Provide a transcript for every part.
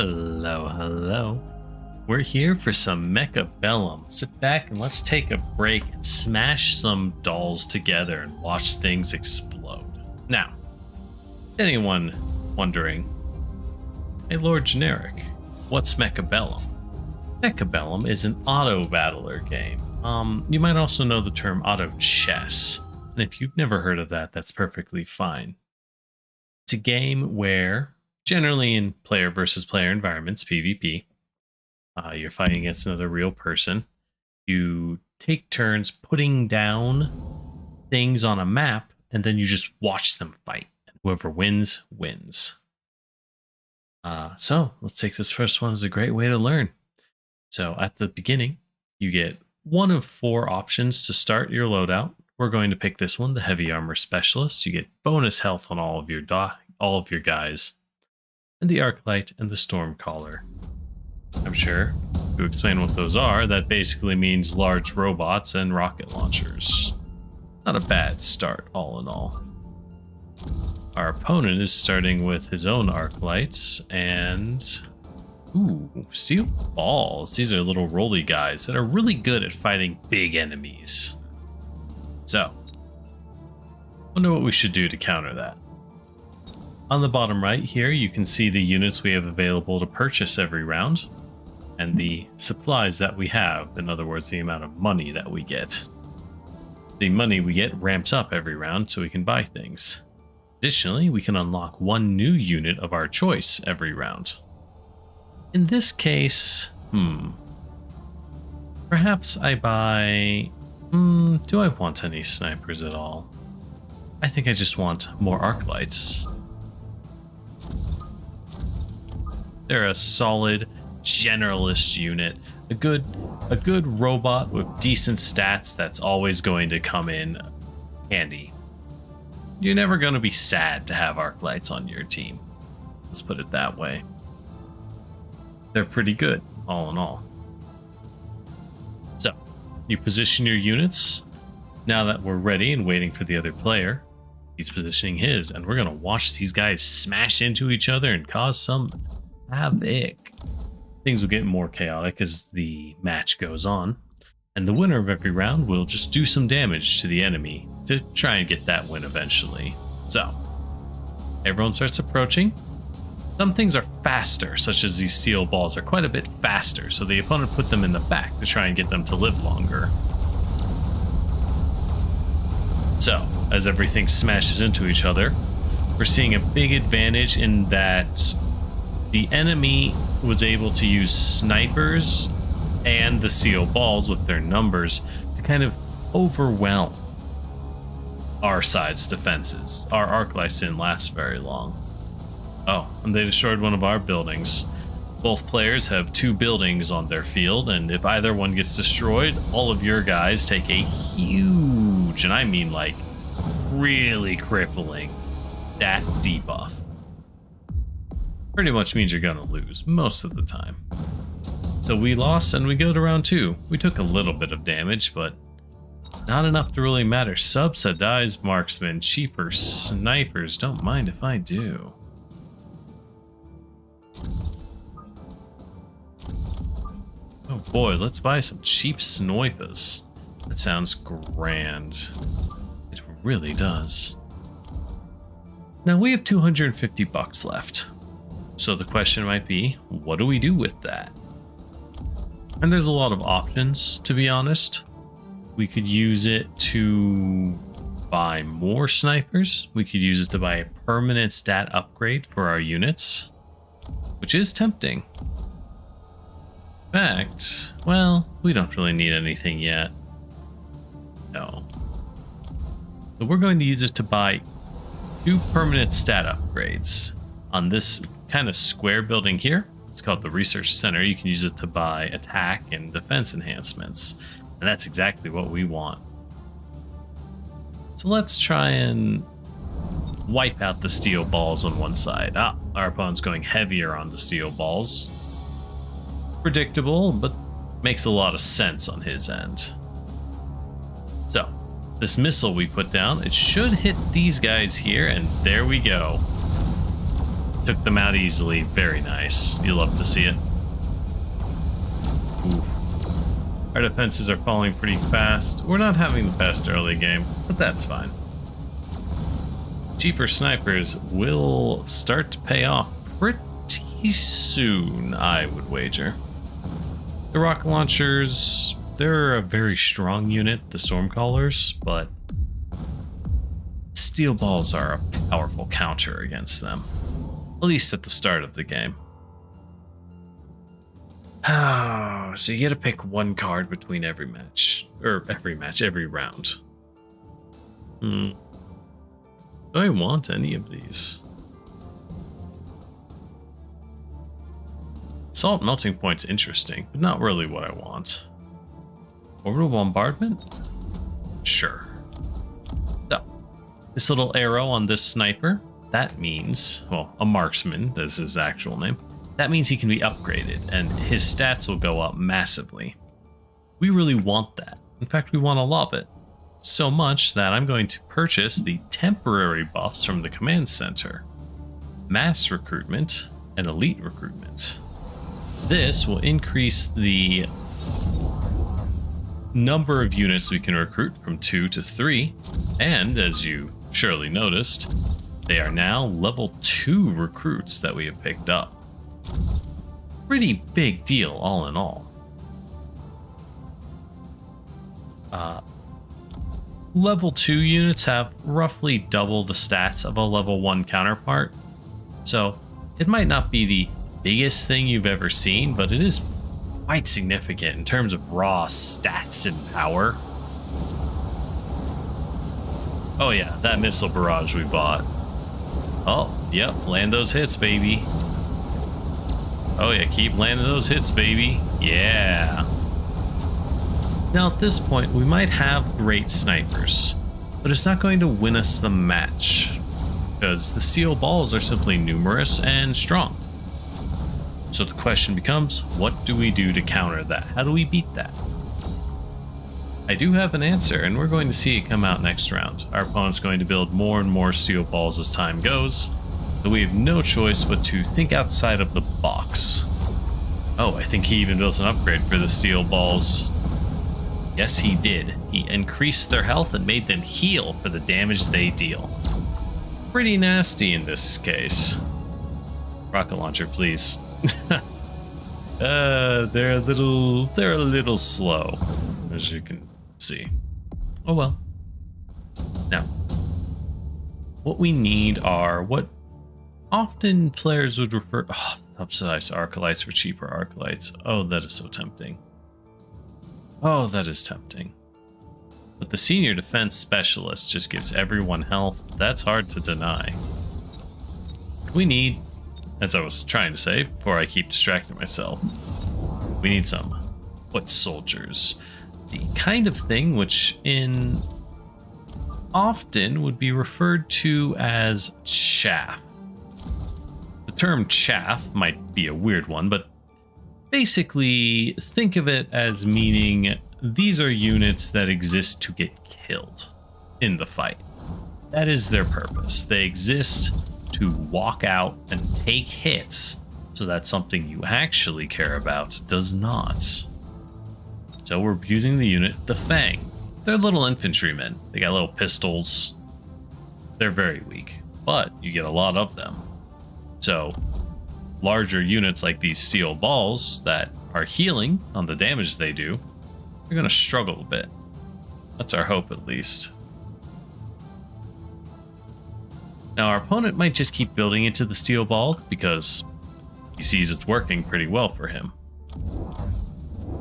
Hello, hello. We're here for some Mechabellum. Sit back and let's take a break and smash some dolls together and watch things explode. Now, anyone wondering, hey Lord Generic, what's Mechabellum? Mechabellum is an auto battler game. You might also know the term auto chess. And if you've never heard of that, that's perfectly fine. It's a game where, generally in player versus player environments, PvP, you're fighting against another real person. You take turns putting down things on a map, and then you just watch them fight. And whoever wins, wins. So let's take this first one as a great way to learn. So at the beginning, you get one of 4 options to start your loadout. We're going to pick this one, the Heavy Armor Specialist. You get bonus health on all of your guys, and the Arclight and the Stormcaller. I'm sure to explain what those are, that basically means large robots and rocket launchers. Not a bad start, all in all. Our opponent is starting with his own Arclights and steel balls. These are little roly guys that are really good at fighting big enemies. So, wonder what we should do to counter that. On the bottom right here, you can see the units we have available to purchase every round, and the supplies that we have, in other words, the amount of money that we get. The money we get ramps up every round so we can buy things. Additionally, we can unlock one new unit of our choice every round. In this case, perhaps I buy... do I want any snipers at all? I think I just want more Arclights. They're a solid generalist unit. A good robot with decent stats that's always going to come in handy. You're never going to be sad to have Arclights on your team. Let's put it that way. They're pretty good, all in all. So, you position your units. Now that we're ready and waiting for the other player, he's positioning his, and we're going to watch these guys smash into each other and cause some havoc. Things will get more chaotic as the match goes on, and the winner of every round will just do some damage to the enemy to try and get that win eventually. So, everyone starts approaching. Some things are faster, such as these steel balls are quite a bit faster, so the opponent put them in the back to try and get them to live longer. So, as everything smashes into each other, we're seeing a big advantage in that the enemy was able to use snipers and the steel balls with their numbers to kind of overwhelm our side's defenses. Our Arclights didn't last very long. Oh, and they destroyed one of our buildings. Both players have 2 buildings on their field, and if either one gets destroyed, all of your guys take a huge, and I mean like really crippling, stat debuff. Pretty much means you're gonna lose most of the time. So we lost and we go to round 2. We took a little bit of damage, but not enough to really matter. Subsidized marksmen, cheaper snipers. Don't mind if I do. Oh boy, let's buy some cheap snipers. That sounds grand. It really does. Now we have 250 bucks left. So the question might be, what do we do with that? And there's a lot of options, to be honest. We could use it to buy more snipers. We could use it to buy a permanent stat upgrade for our units, which is tempting. In fact, well, we don't really need anything yet. No. So we're going to use it to buy 2 permanent stat upgrades on this kind of square building here. It's called the Research Center. You can use it to buy attack and defense enhancements. And that's exactly what we want. So let's try and wipe out the steel balls on one side. Our opponent's going heavier on the steel balls. Predictable, but makes a lot of sense on his end. So, this missile we put down, it should hit these guys here, and there we go. Took them out easily. Very nice. You love to see it. Oof. Our defenses are falling pretty fast. We're not having the best early game, but that's fine. Cheaper snipers will start to pay off pretty soon, I would wager. The rocket launchers, they're a very strong unit, the Stormcallers, but steel balls are a powerful counter against them, at least at the start of the game. Oh, so you get to pick one card between every round. Do I want any of these? Salt melting point's interesting, but not really what I want. Orbital bombardment? Sure. So, this little arrow on this sniper, that means, well, a marksman, that's his actual name. That means he can be upgraded, and his stats will go up massively. We really want that. In fact, we want a lot of it. So much that I'm going to purchase the temporary buffs from the command center. Mass recruitment and elite recruitment. This will increase the number of units we can recruit from 2 to 3, and as you surely noticed, they are now level 2 recruits that we have picked up. Pretty big deal all in all. Level 2 units have roughly double the stats of a level 1 counterpart, so it might not be the biggest thing you've ever seen, but it is quite significant in terms of raw stats and power. Oh yeah, that missile barrage we bought. Oh, yep, land those hits, baby. Oh yeah, keep landing those hits, baby. Yeah. Now at this point, we might have great snipers, but it's not going to win us the match, because the steel balls are simply numerous and strong. So the question becomes, what do we do to counter that? How do we beat that? I do have an answer, and we're going to see it come out next round. Our opponent's going to build more and more steel balls as time goes, so we have no choice but to think outside of the box. Oh, I think he even built an upgrade for the steel balls. Yes, he did. He increased their health and made them heal for the damage they deal. Pretty nasty in this case. Rocket launcher, please. They're a little slow, as you can see. Oh well. Now, what we need are what often players would refer. Oh, subsidized Arcalites for cheaper Arcalites. Oh, that is so tempting. Oh, that is tempting. But the senior defense specialist just gives everyone health. That's hard to deny. We need, as I was trying to say before I keep distracting myself, we need some foot soldiers. The kind of thing which in often would be referred to as chaff. The term chaff might be a weird one, but basically think of it as meaning these are units that exist to get killed in the fight. That is their purpose. They exist to walk out and take hits so that something you actually care about does not. So we're using the unit, the Fang. They're little infantrymen. They got little pistols. They're very weak, but you get a lot of them. So larger units like these steel balls that are healing on the damage they do, they're going to struggle a bit. That's our hope, at least. Now, our opponent might just keep building into the steel ball because he sees it's working pretty well for him.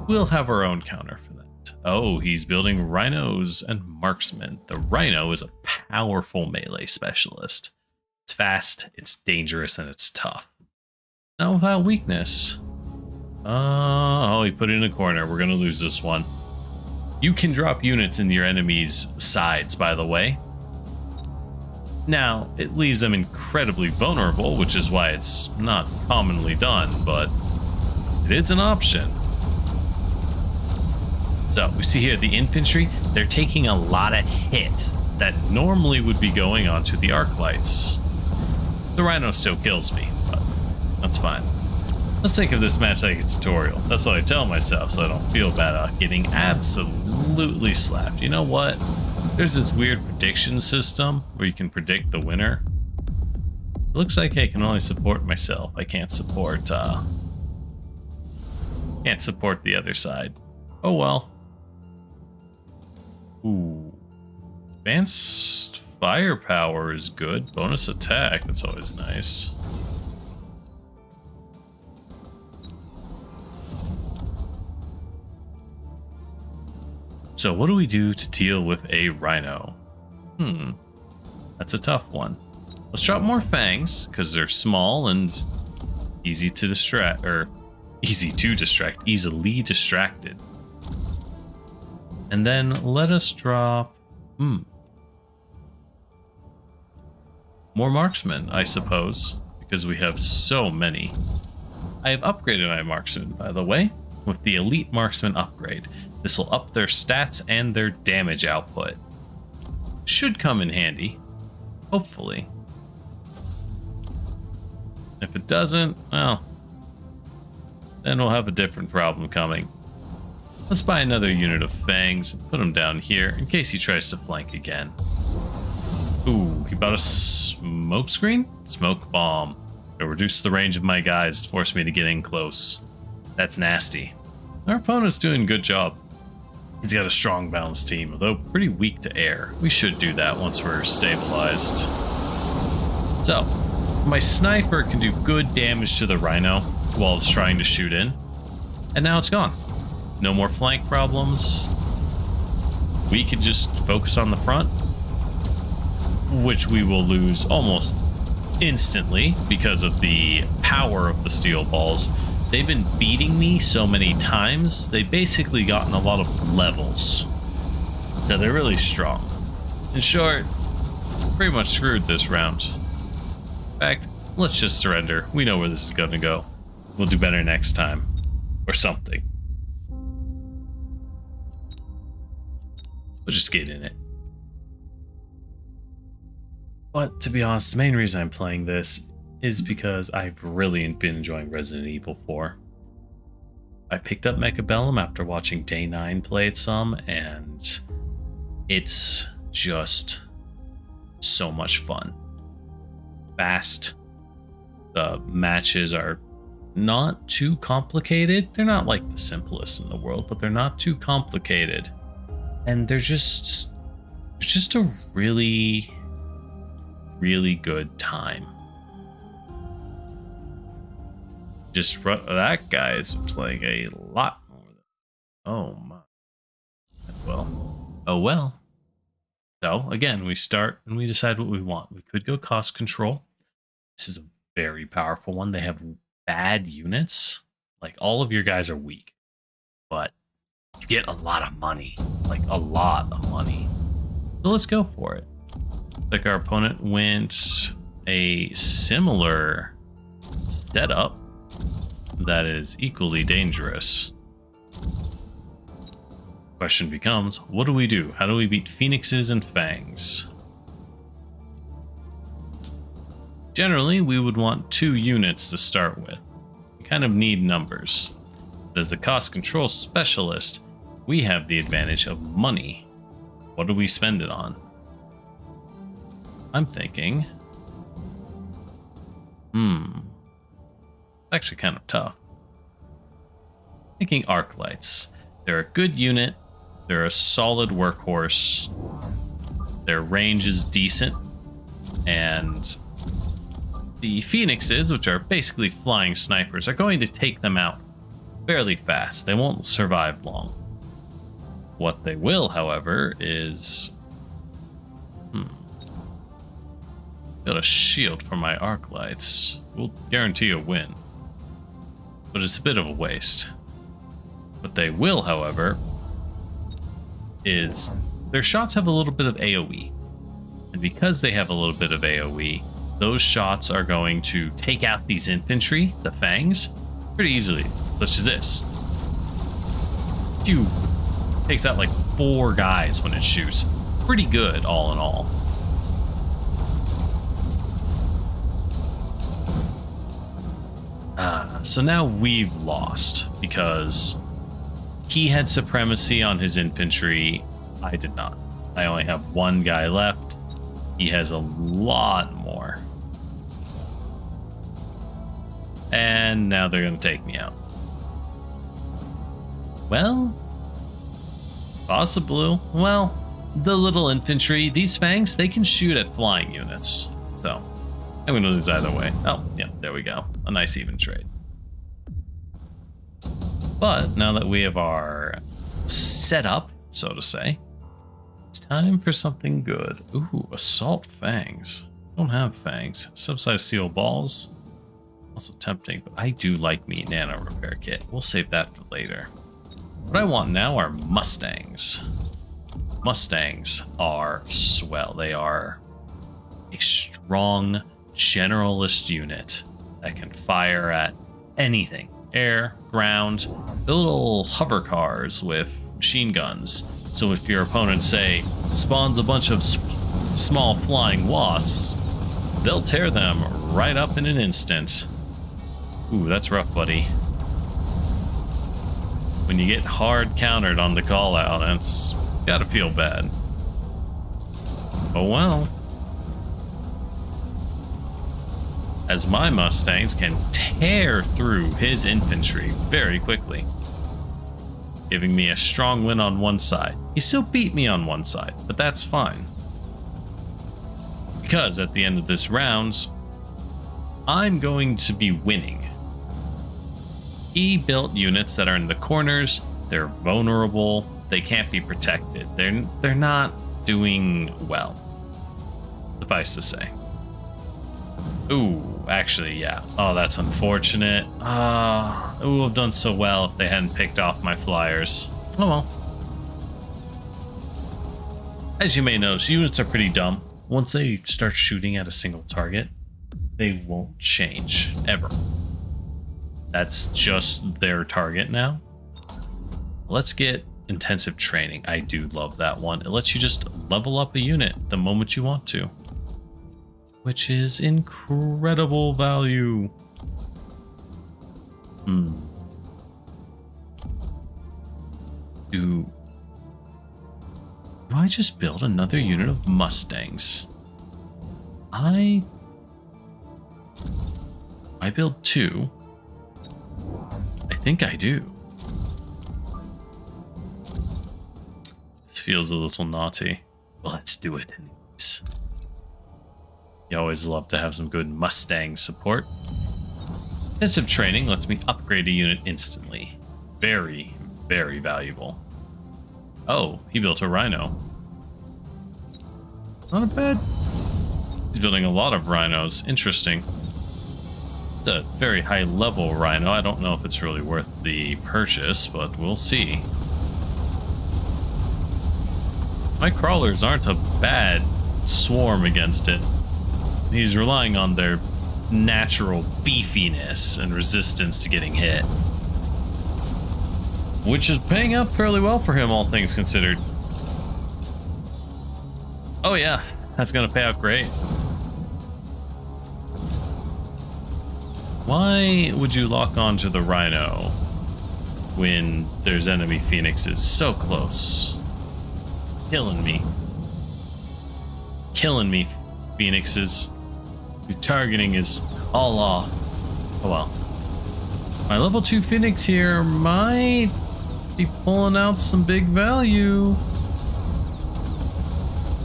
We'll have our own counter for that. Oh, he's building rhinos and marksmen. The rhino is a powerful melee specialist. It's fast, it's dangerous, and it's tough. Not without weakness. Oh, he put it in a corner. We're going to lose this one. You can drop units in your enemy's sides, by the way. Now, it leaves them incredibly vulnerable, which is why it's not commonly done, but it is an option. So, we see here the infantry, they're taking a lot of hits that normally would be going onto the arc lights. The rhino still kills me, That's fine. Let's think of this match like a tutorial. That's what I tell myself so I don't feel bad about getting absolutely slapped. You know what? There's this weird prediction system where you can predict the winner. It looks like I can only support myself. I can't support the other side. Oh well. Ooh. Advanced firepower is good. Bonus attack, that's always nice. So what do we do to deal with a rhino? That's a tough one. Let's drop more fangs, because they're small and easily distracted. And then let us drop more marksmen, I suppose, because we have so many. I have upgraded my marksman, by the way, with the elite marksman upgrade. This will up their stats and their damage output. Should come in handy, hopefully. If it doesn't, well, then we'll have a different problem coming. Let's buy another unit of fangs and put him down here in case he tries to flank again. Ooh, he bought a smoke screen? Smoke bomb. It'll reduce the range of my guys, force me to get in close. That's nasty. Our opponent's doing a good job. He's got a strong balanced team, although pretty weak to air. We should do that once we're stabilized. So, my sniper can do good damage to the rhino while it's trying to shoot in. And now it's gone. No more flank problems. We could just focus on the front, which we will lose almost instantly because of the power of the steel balls. They've been beating me so many times, they've basically gotten a lot of levels. So they're really strong. In short, pretty much screwed this round. In fact, let's just surrender. We know where this is going to go. We'll do better next time. Or something. We'll just get in it. But to be honest, the main reason I'm playing this is because I've really been enjoying Resident Evil 4. I picked up Mechabellum after watching Day 9 play it some, and it's just so much fun. Fast. The matches are not too complicated. They're not like the simplest in the world, but they're not too complicated. And they're just a really, really good time. That guy is playing a lot more than... Oh my. Well. Oh well. So, again, we start and we decide what we want. We could go cost control. This is a very powerful one. They have bad units. Like, all of your guys are weak. But you get a lot of money. Like, a lot of money. So let's go for it. Like, our opponent went a similar setup that is equally dangerous. Question becomes, what do we do? How do we beat Phoenixes and Fangs? Generally, we would want 2 units to start with. We kind of need numbers. But as the cost control specialist, we have the advantage of money. What do we spend it on? I'm thinking... actually kind of tough. Thinking arc lights. They're a good unit. They're a solid workhorse. Their range is decent. And the Phoenixes, which are basically flying snipers, are going to take them out fairly fast. They won't survive long. What they will, however, is... Got a shield for my arc lights. We'll guarantee a win. But it's a bit of a waste. What they will, however, is their shots have a little bit of AoE. And because they have a little bit of AoE, those shots are going to take out these infantry, the Fangs, pretty easily, such as this. Pew! Takes out like 4 guys when it shoots. Pretty good, all in all. so now we've lost because he had supremacy on his infantry. I did not. I only have one guy left. He has a lot more. And now they're going to take me out. Well, possibly. Well, the little infantry, these fangs, they can shoot at flying units. So, I'm going to lose either way. Oh, yeah, there we go. A nice even trade. But now that we have our setup, so to say, it's time for something good. Ooh, assault fangs. Don't have fangs. Subsized steel balls. Also tempting, but I do like me nano repair kit. We'll save that for later. What I want now are Mustangs. Mustangs are swell. They are a strong generalist unit that can fire at anything. Air, ground, the little hover cars with machine guns. So if your opponent, say, spawns a bunch of small flying wasps, they'll tear them right up in an instant. Ooh, that's rough, buddy. When you get hard countered on the call out, it's gotta feel bad. Oh well. As my Mustangs can tear through his infantry very quickly, giving me a strong win on one side. He still beat me on one side, but that's fine. Because at the end of this round, I'm going to be winning. He built units that are in the corners, they're vulnerable, they can't be protected. They're not doing well. Suffice to say. Ooh, actually, yeah. Oh, that's unfortunate. It would have done so well if they hadn't picked off my flyers. Oh well. As you may notice, units are pretty dumb. Once they start shooting at a single target, they won't change, ever. That's just their target now. Let's get intensive training. I do love that one. It lets you just level up a unit the moment you want to, which is incredible value. Do I just build another unit of Mustangs? I build two. I think I do. This feels a little naughty. Well, let's do it anyways. You always love to have some good Mustang support. Intensive training lets me upgrade a unit instantly. Very, very valuable. Oh, he built a rhino. Not bad. He's building a lot of rhinos. Interesting. It's a very high level rhino. I don't know if it's really worth the purchase, but we'll see. My crawlers aren't a bad swarm against it. He's relying on their natural beefiness and resistance to getting hit, which is paying up fairly well for him, all things considered. Oh yeah, that's gonna pay out great. Why would you lock onto the rhino when there's enemy phoenixes so close? Killing me. Killing me, phoenixes. Your targeting is all off. Oh well. My level 2 phoenix here might be pulling out some big value.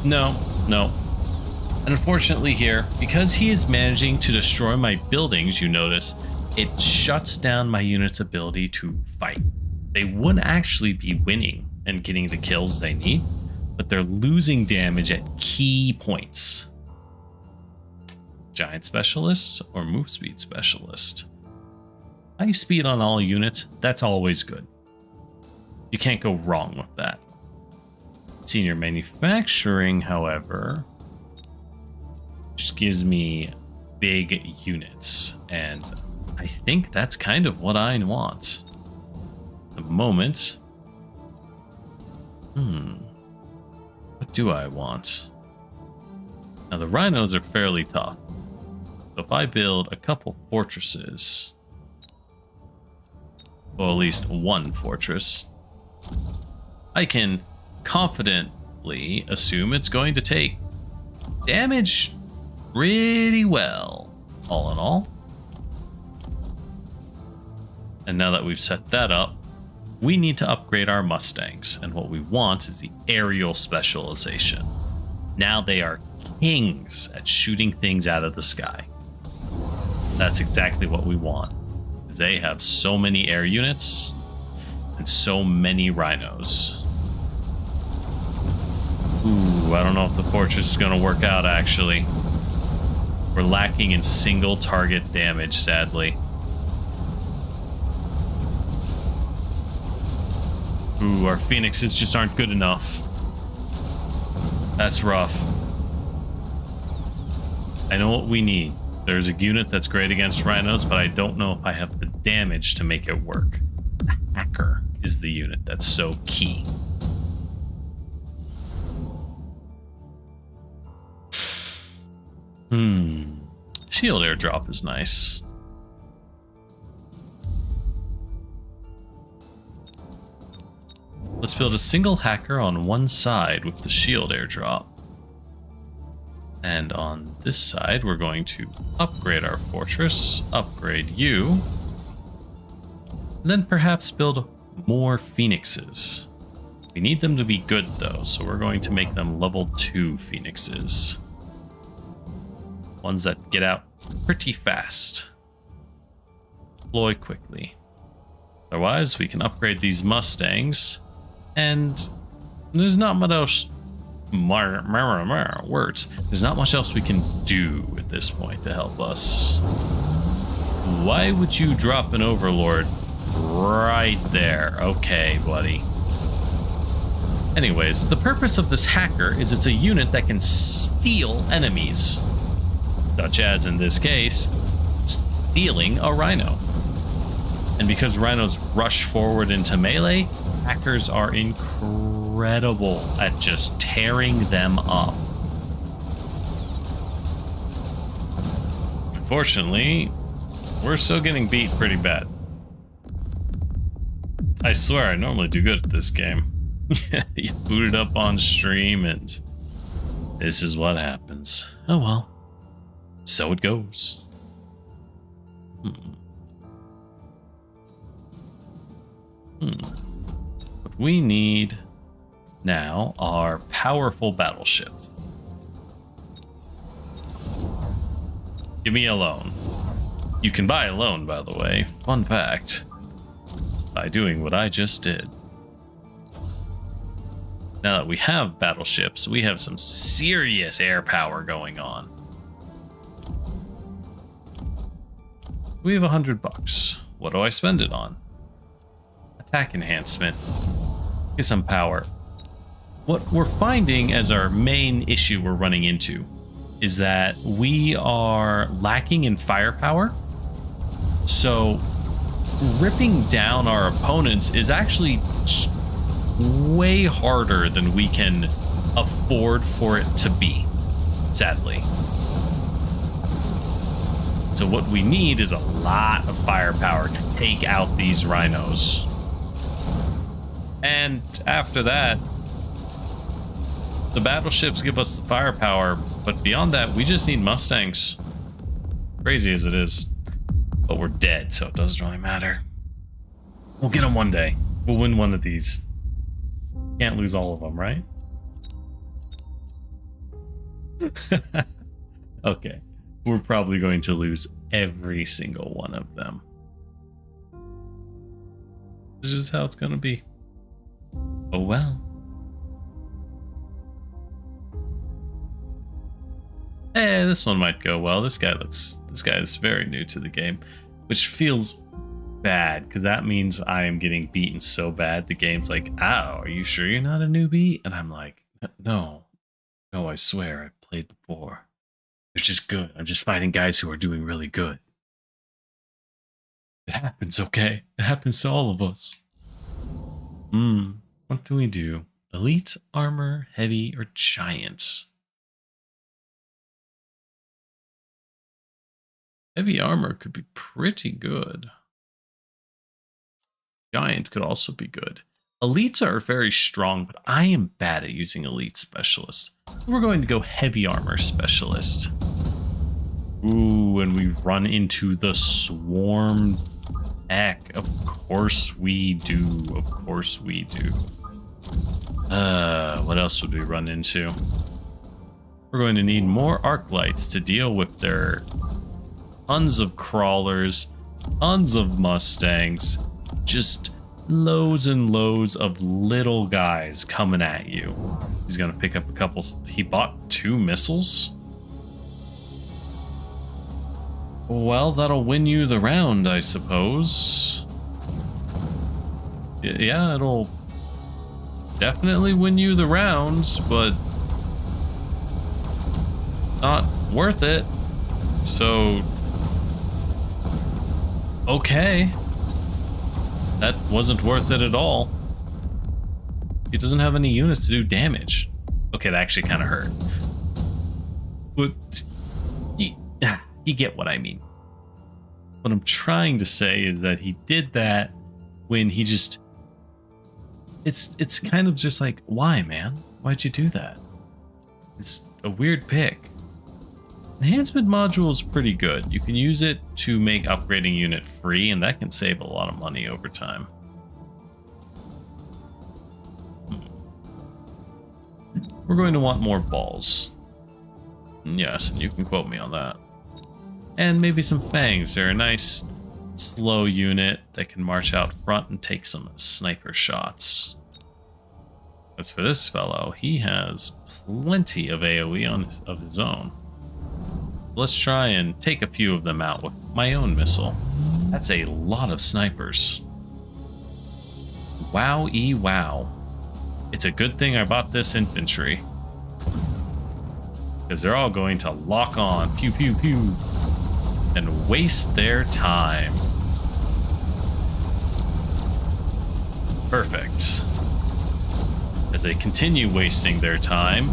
No. And unfortunately here, because he is managing to destroy my buildings, you notice, it shuts down my unit's ability to fight. They would actually be winning and getting the kills they need, but they're losing damage at key points. Giant specialist or move speed specialist? High speed on all units, that's always good. You can't go wrong with that. Senior manufacturing, however, just gives me big units, and I think that's kind of what I want. At the moment, what do I want? Now the rhinos are fairly tough. So if I build a couple fortresses, Or at least one fortress. I can confidently assume it's going to take damage pretty well, all in all. And now that we've set that up, we need to upgrade our Mustangs. And what we want is the aerial specialization. Now they are kings at shooting things out of the sky. That's exactly what we want. They have so many air units and so many rhinos. Ooh, I don't know if the fortress is going to work out, actually. We're lacking in single target damage, sadly. Ooh, our phoenixes just aren't good enough. That's rough. I know what we need. There's a unit that's great against rhinos, but I don't know if I have the damage to make it work. The hacker is the unit that's so key. Shield airdrop is nice. Let's build a single hacker on one side with the shield airdrop. And on this side, we're going to upgrade our fortress, upgrade you, and then perhaps build more phoenixes. We need them to be good though, so we're going to make them level 2 phoenixes. Ones that get out pretty fast. Deploy quickly. Otherwise, we can upgrade these Mustangs, and there's not much else. Words. There's not much else we can do at this point to help us. Why would you drop an overlord right there? Okay, buddy. Anyways, the purpose of this hacker is it's a unit that can steal enemies, such as in this case, stealing a rhino. And because rhinos rush forward into melee, hackers are incredible at just tearing them up. Unfortunately, we're still getting beat pretty bad. I swear I normally do good at this game. You boot it up on stream and this is what happens. Oh well. So it goes. What we need now are powerful battleships. Give me a loan. You can buy a loan, by the way. Fun fact. By doing what I just did. Now that we have battleships, we have some serious air power going on. We have $100. What do I spend it on? Attack enhancement. Get some power. What we're finding as our main issue we're running into is that we are lacking in firepower. So ripping down our opponents is actually way harder than we can afford for it to be, sadly. So what we need is a lot of firepower to take out these rhinos. And after that, the battleships give us the firepower, but beyond that, we just need Mustangs. Crazy as it is. But we're dead, so it doesn't really matter. We'll get them one day. We'll win one of these. Can't lose all of them, right? Okay. We're probably going to lose every single one of them. This is just how it's going to be. Oh well. This one might go well. This guy is very new to the game, which feels bad because that means I am getting beaten so bad. The game's like, "Ow, are you sure you're not a newbie?" And I'm like, "No, I swear I've played before. It's just good. I'm just fighting guys who are doing really good." It happens, okay? It happens to all of us. What do we do? Elite, armor, heavy, or giants? Heavy armor could be pretty good. Giant could also be good. Elites are very strong, but I am bad at using elite specialist. We're going to go heavy armor specialist. Ooh, and we run into the swarm heck. Of course we do. Of course we do. What else would we run into? We're going to need more arc lights to deal with their tons of crawlers, tons of mustangs, just loads and loads of little guys coming at you. He's gonna pick up a couple. He bought 2 missiles. Well, that'll win you the round, I suppose. Yeah, it'll definitely win you the rounds, but not worth it. So, okay. That wasn't worth it at all. He doesn't have any units to do damage. Okay, that actually kind of hurt. But you get what I mean. What I'm trying to say is that he did that when he just... It's kind of just like, why, man? Why'd you do that? It's a weird pick. Enhancement module is pretty good. You can use it to make upgrading unit free, and that can save a lot of money over time. We're going to want more balls. Yes, and you can quote me on that. And maybe some fangs. They're a nice slow unit that can march out front and take some sniper shots. As for this fellow, he has plenty of AoE of his own. Let's try and take a few of them out with my own missile. That's a lot of snipers. Wow-y wow. It's a good thing I bought this infantry, because they're all going to lock on, pew pew pew, and waste their time. Perfect. As they continue wasting their time,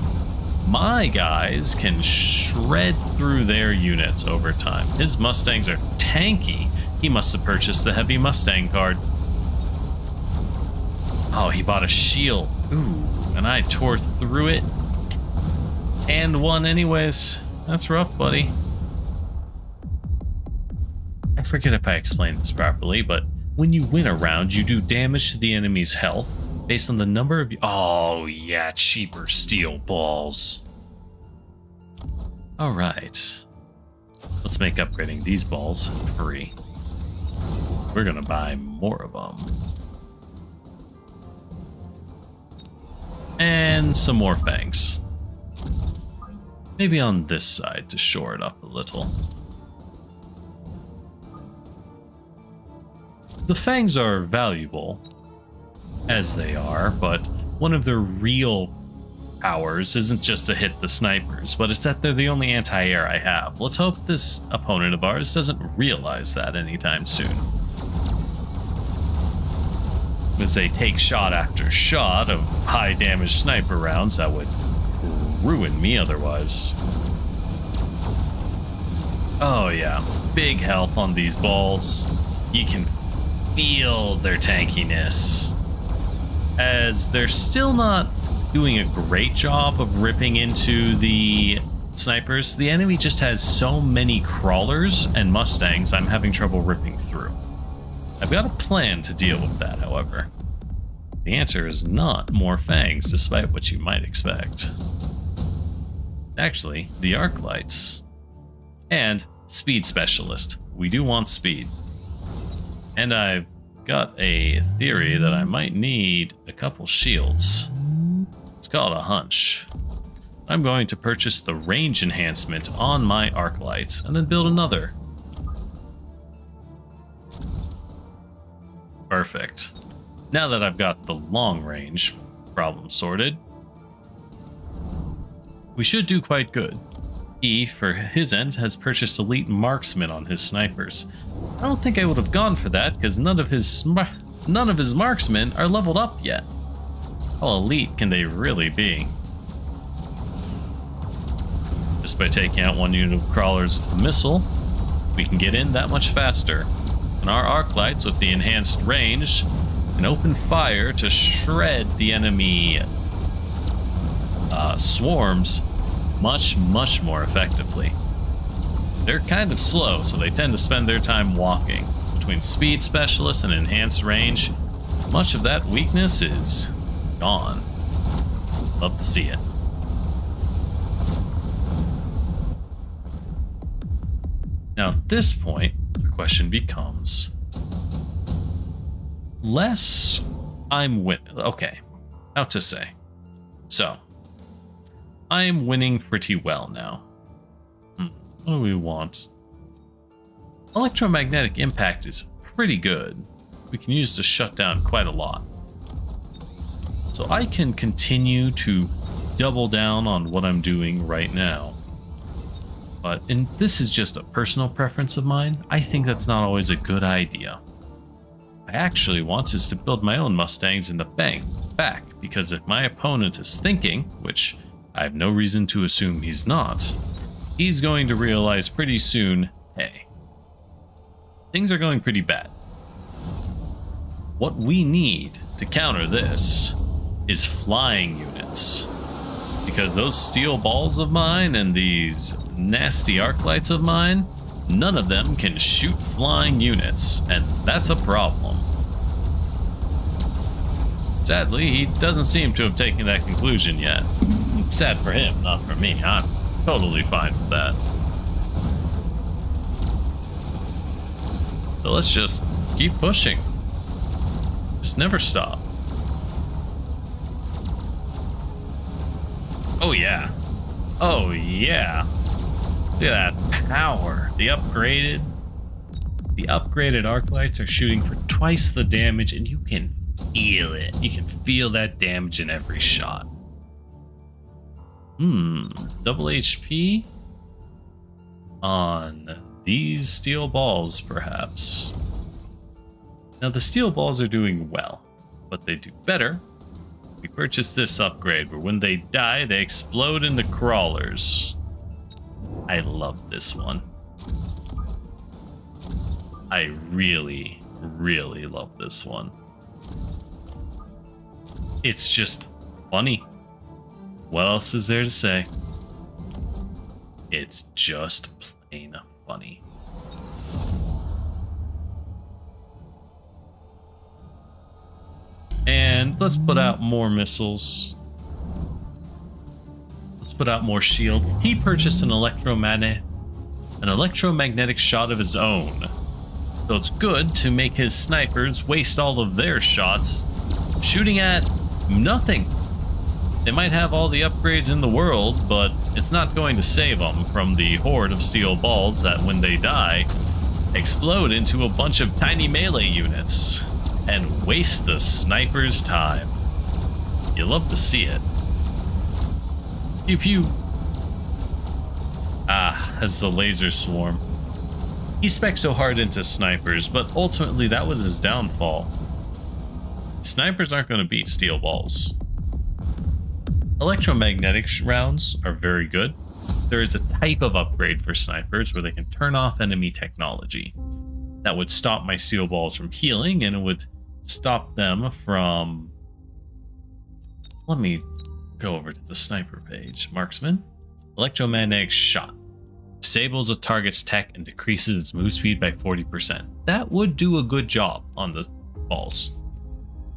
my guys can shred through their units over time. His Mustangs are tanky. He must have purchased the heavy Mustang card. Oh, he bought a shield. Ooh, and I tore through it and won anyways. That's rough, buddy. I forget if I explained this properly, but when you win a round, you do damage to the enemy's health based on the number of... Oh, yeah, cheaper steel balls. All right. Let's make upgrading these balls free. We're going to buy more of them. And some more fangs. Maybe on this side to shore it up a little. The fangs are valuable, as they are, but one of their real powers isn't just to hit the snipers, but it's that they're the only anti-air I have. Let's hope this opponent of ours doesn't realize that anytime soon, as they take shot after shot of high damage sniper rounds that would ruin me otherwise. Oh yeah, big health on these balls. You can feel their tankiness, as they're still not doing a great job of ripping into the snipers. The enemy just has so many crawlers and mustangs I'm having trouble ripping through. I've got a plan to deal with that, however. The answer is not more fangs, despite what you might expect. Actually, the arc lights. And speed specialist. We do want speed. And I've got a theory that I might need a couple shields. It's called a hunch. I'm going to purchase the range enhancement on my arc lights and then build another. Perfect. Now that I've got the long range problem sorted, we should do quite good. He, for his end, has purchased elite marksman on his snipers. I don't think I would have gone for that, because none of his marksmen are leveled up yet. How elite can they really be? Just by taking out one unit of crawlers with a missile, we can get in that much faster. And our arc lights with the enhanced range can open fire to shred the enemy swarms much more effectively. They're kind of slow, so they tend to spend their time walking. Between speed specialists and enhanced range, much of that weakness is gone. Love to see it. Now at this point, the question becomes less I'm winning. Okay, how to say. So, I'm winning pretty well now. What do we want? Electromagnetic impact is pretty good. We can use to shut down quite a lot. So I can continue to double down on what I'm doing right now. And this is just a personal preference of mine. I think that's not always a good idea. I actually want is to build my own Mustangs in the back, because if my opponent is thinking, which I have no reason to assume he's not, he's going to realize pretty soon, hey, things are going pretty bad. What we need to counter this is flying units. Because those steel balls of mine and these nasty arc lights of mine, none of them can shoot flying units, and that's a problem. Sadly, he doesn't seem to have taken that conclusion yet. Sad for him, not for me. I'm totally fine with that. So let's just keep pushing. Just never stop. Oh yeah. Oh yeah. Look at that power. The upgraded arc lights are shooting for twice the damage, and you can feel it. You can feel that damage in every shot. Double HP on these steel balls, perhaps. Now the steel balls are doing well, but they do better. We purchased this upgrade where when they die, they explode into crawlers. I love this one. I really, really love this one. It's just funny. What else is there to say? It's just plain funny. And let's put out more missiles. Let's put out more shield. He purchased an electromagnetic shot of his own. So it's good to make his snipers waste all of their shots shooting at nothing. They might have all the upgrades in the world, but it's not going to save them from the horde of steel balls that, when they die, explode into a bunch of tiny melee units and waste the sniper's time. You love to see it. Pew pew. As the laser swarm. He spec'd so hard into snipers, but ultimately that was his downfall. Snipers aren't going to beat steel balls. Electromagnetic rounds are very good. There is a type of upgrade for snipers where they can turn off enemy technology. That would stop my steel balls from healing, and it would stop them from... Let me go over to the sniper page. Marksman. Electromagnetic shot. Disables a target's tech and decreases its move speed by 40%. That would do a good job on the balls.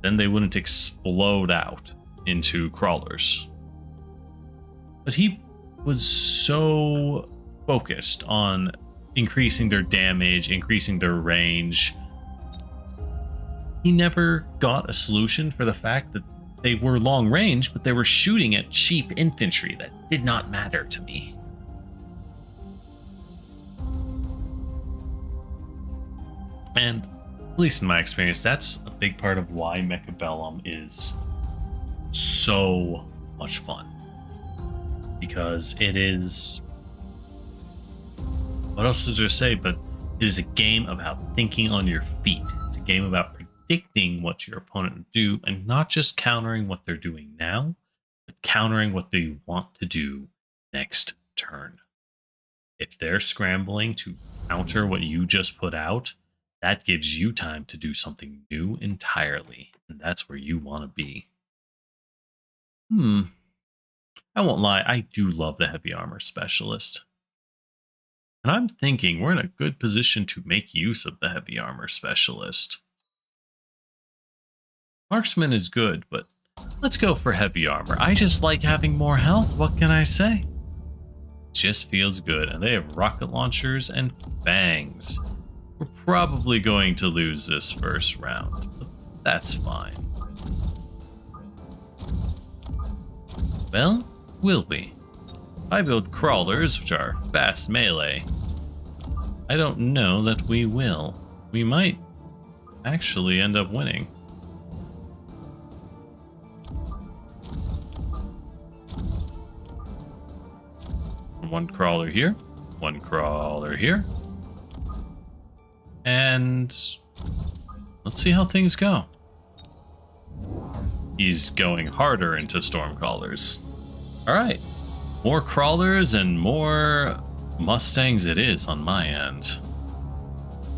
Then they wouldn't explode out into crawlers. But he was so focused on increasing their damage, increasing their range. He never got a solution for the fact that they were long range, but they were shooting at cheap infantry that did not matter to me. And at least in my experience, that's a big part of why Mechabellum is so much fun. Because it is... What else is there to say? But it is a game about thinking on your feet. It's a game about predicting what your opponent will do and not just countering what they're doing now, but countering what they want to do next turn. If they're scrambling to counter what you just put out, That gives you time to do something new entirely, and that's where you want to be. I won't lie, I do love the heavy armor specialist. And I'm thinking we're in a good position to make use of the heavy armor specialist. Marksman is good, but let's go for heavy armor. I just like having more health, what can I say? It just feels good, and they have rocket launchers and fangs. We're probably going to lose this first round, but that's fine. Well, will we? If I build crawlers, which are fast melee, I don't know that we will. We might actually end up winning. One crawler here, one crawler here. And let's see how things go. He's going harder into Stormcrawlers. Alright, more crawlers and more Mustangs it is on my end.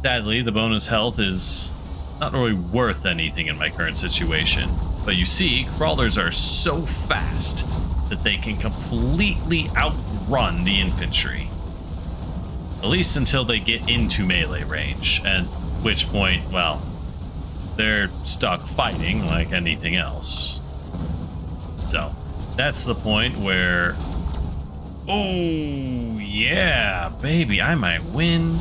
Sadly, the bonus health is not really worth anything in my current situation. But you see, crawlers are so fast that they can completely outrun the infantry. At least until they get into melee range, at which point, well, they're stuck fighting like anything else. So, that's the point where... Oh, yeah, baby, I might win.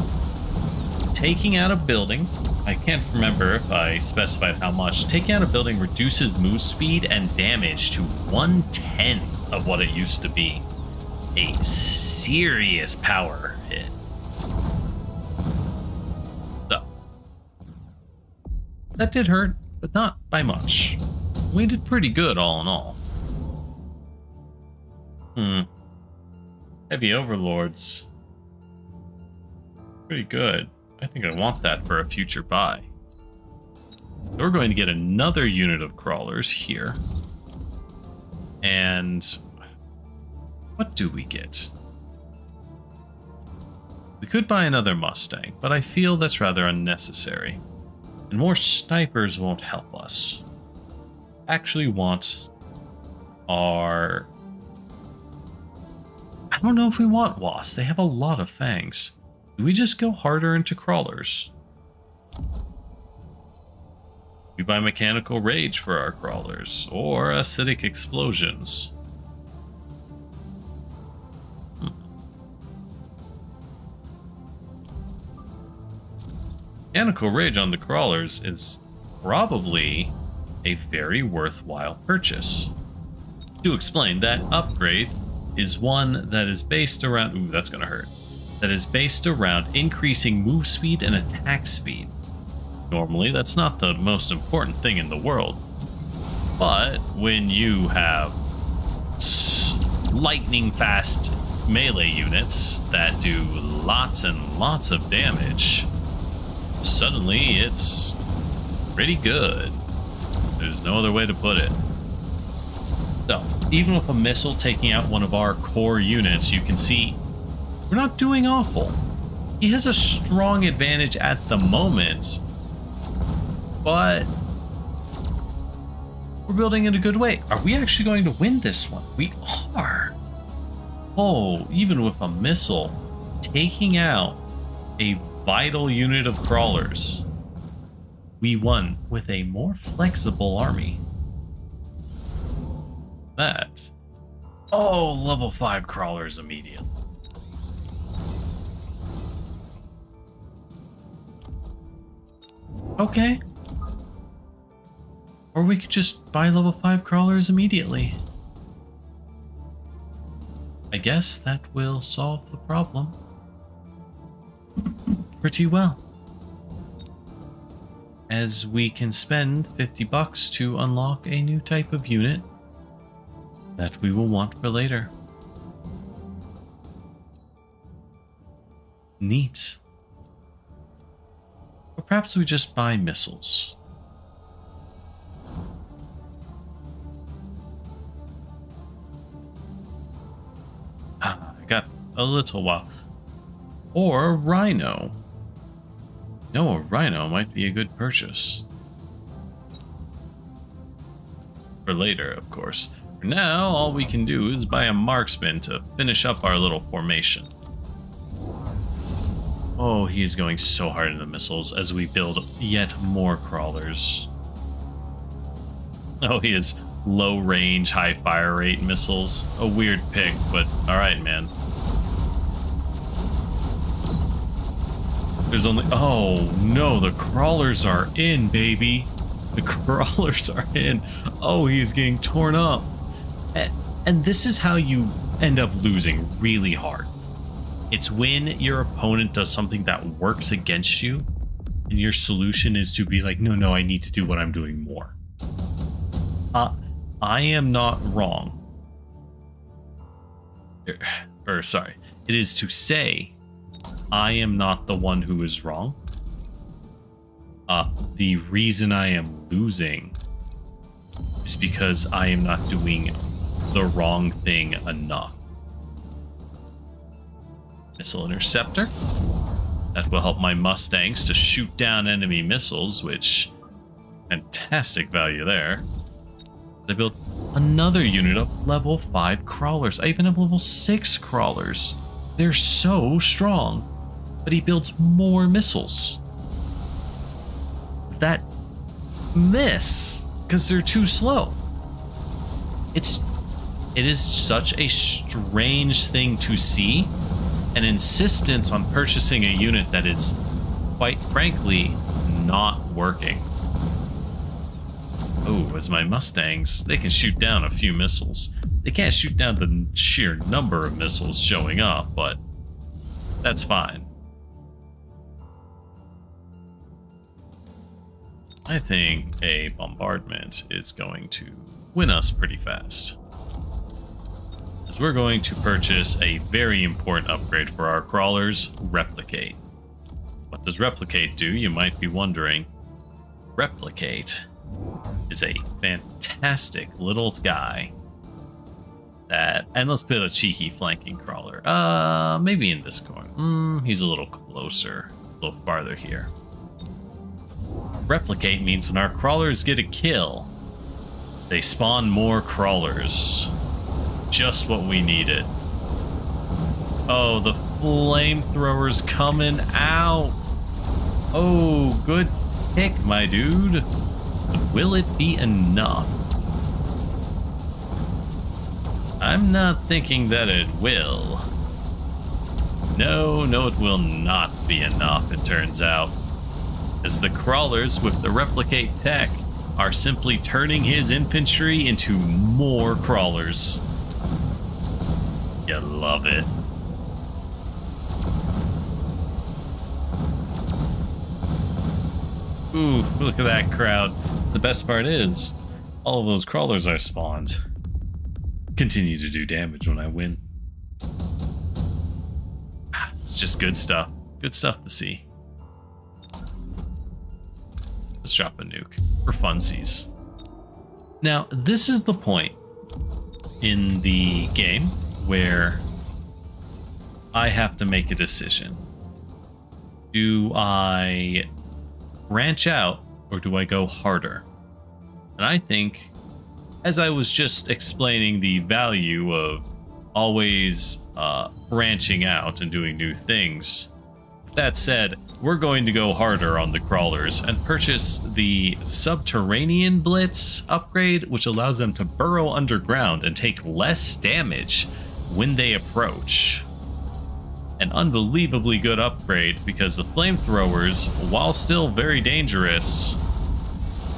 Taking out a building. I can't remember if I specified how much. Taking out a building reduces move speed and damage to 1/10 of what it used to be. A serious power hit. So, that did hurt, but not by much. We did pretty good all in all. Heavy overlords. Pretty good. I think I want that for a future buy. So we're going to get another unit of crawlers here. And what do we get? We could buy another Mustang, but I feel that's rather unnecessary. And more snipers won't help us. Actually want our... I don't know if we want wasps. They have a lot of fangs. Do we just go harder into crawlers? We buy mechanical rage for our crawlers, or acidic explosions. Mechanical rage on the crawlers is probably a very worthwhile purchase. To explain, that upgrade is one that is based around... Ooh, that's gonna hurt. That is based around increasing move speed and attack speed. Normally, that's not the most important thing in the world. But when you have lightning fast melee units that do lots and lots of damage, suddenly it's pretty good. There's no other way to put it. So, even with a missile taking out one of our core units, you can see we're not doing awful. He has a strong advantage at the moment, but we're building in a good way. Are we actually going to win this one? We are. Oh, even with a missile taking out a vital unit of crawlers, we won with a more flexible army. That. Oh, level 5 crawlers immediately. Okay. Or we could just buy level 5 crawlers immediately. I guess that will solve the problem pretty well. As we can spend 50 bucks to unlock a new type of unit that we will want for later. Neat. Or perhaps we just buy missiles. I got a little while. Or Rhino. No, a rhino might be a good purchase. For later, of course. For now, all we can do is buy a marksman to finish up our little formation. Oh, he's going so hard in the missiles as we build yet more crawlers. Oh, he has low range, high fire rate missiles. A weird pick, but alright, man. There's only... Oh, no, the crawlers are in, baby. The crawlers are in. Oh, he's getting torn up. And this is how you end up losing really hard. It's when your opponent does something that works against you, and your solution is to be like, no, I need to do what I'm doing more. I am not wrong. Sorry. It is to say, I am not the one who is wrong. The reason I am losing is because I am not doing the wrong thing enough. Missile interceptor. That will help my Mustangs to shoot down enemy missiles, which fantastic value there. I built another unit of level 5 crawlers. I even have level 6 crawlers. They're so strong. But he builds more missiles that miss because they're too slow. It is such a strange thing to see. An insistence on purchasing a unit that is, quite frankly, not working. Oh, as my Mustangs, they can shoot down a few missiles. They can't shoot down the sheer number of missiles showing up, but that's fine. I think a bombardment is going to win us pretty fast. As we're going to purchase a very important upgrade for our crawlers, Replicate. What does Replicate do, you might be wondering? Replicate is a fantastic little guy that... And let's put a cheeky flanking crawler. Maybe in this corner. He's a little closer, a little farther here. Replicate means when our crawlers get a kill, they spawn more crawlers. Just what we needed. Oh, the flamethrower's coming out. Oh, good pick, my dude. But will it be enough? I'm not thinking that it will. No, it will not be enough, it turns out. As the crawlers with the Replicate tech are simply turning his infantry into more crawlers. You love it. Ooh, look at that crowd. The best part is, all of those crawlers I spawned continue to do damage when I win. It's just good stuff. Good stuff to see. Let's drop a nuke for funsies. Now, this is the point in the game where I have to make a decision. Do I branch out or do I go harder? And I think, as I was just explaining the value of always branching out and doing new things, with that said, we're going to go harder on the crawlers and purchase the Subterranean Blitz upgrade, which allows them to burrow underground and take less damage when they approach. An unbelievably good upgrade because the flamethrowers, while still very dangerous,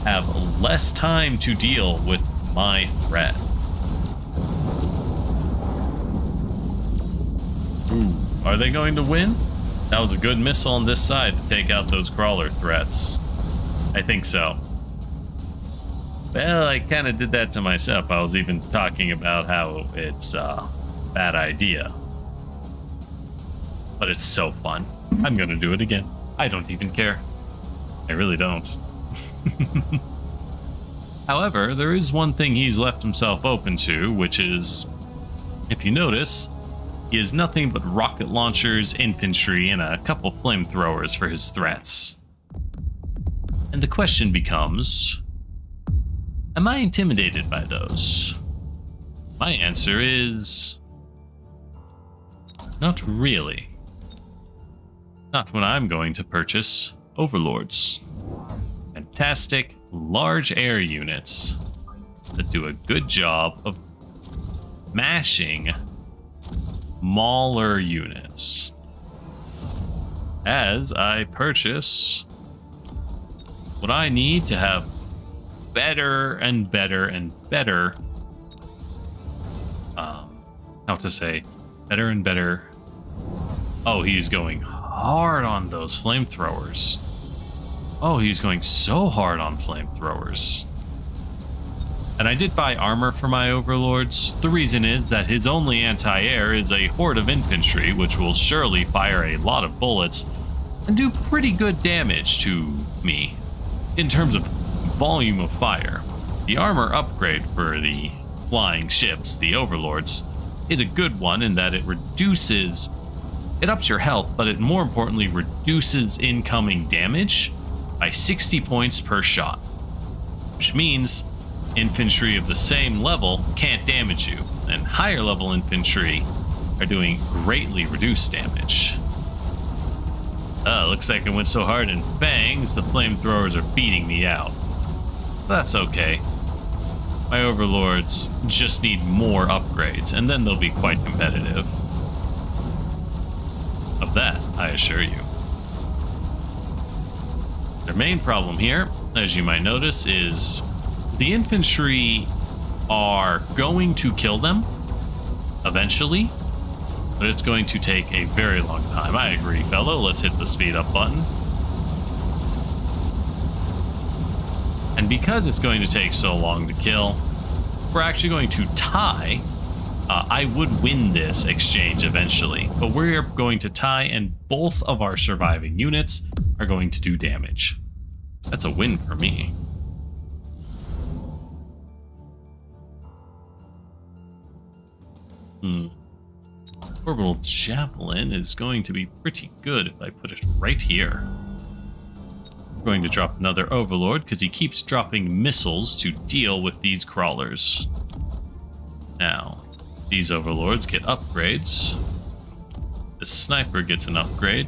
have less time to deal with my threat. Ooh, are they going to win? That was a good missile on this side to take out those crawler threats. I think so. Well, I kind of did that to myself. I was even talking about how it's a bad idea. But it's so fun. I'm gonna do it again. I don't even care. I really don't. However, there is one thing he's left himself open to, which is, if you notice, he has nothing but rocket launchers, infantry, and a couple flamethrowers for his threats. And the question becomes, am I intimidated by those? My answer is not really. Not when I'm going to purchase overlords. Fantastic large air units that do a good job of mashing smaller units. As I purchase what I need to have better and better and better, how to say, better and better. Oh, he's going hard on those flamethrowers. Oh, he's going so hard on flamethrowers. And I did buy armor for my overlords. The reason is that his only anti-air is a horde of infantry, which will surely fire a lot of bullets and do pretty good damage to me in terms of volume of fire. The armor upgrade for the flying ships, the overlords, is a good one in that it ups your health, but it more importantly reduces incoming damage by 60 points per shot, which means infantry of the same level can't damage you, and higher level infantry are doing greatly reduced damage. Looks like I went so hard in fangs, the flamethrowers are beating me out. That's okay. My overlords just need more upgrades, and then they'll be quite competitive. Of that, I assure you. Their main problem here, as you might notice, is the infantry are going to kill them eventually, but it's going to take a very long time. I agree, fellow. Let's hit the speed up button. And because it's going to take so long to kill, we're actually going to tie. I would win this exchange eventually, but we're going to tie, and both of our surviving units are going to do damage. That's a win for me. Orbital Javelin is going to be pretty good if I put it right here. We're going to drop another Overlord because he keeps dropping missiles to deal with these crawlers. Now, these Overlords get upgrades. The Sniper gets an upgrade.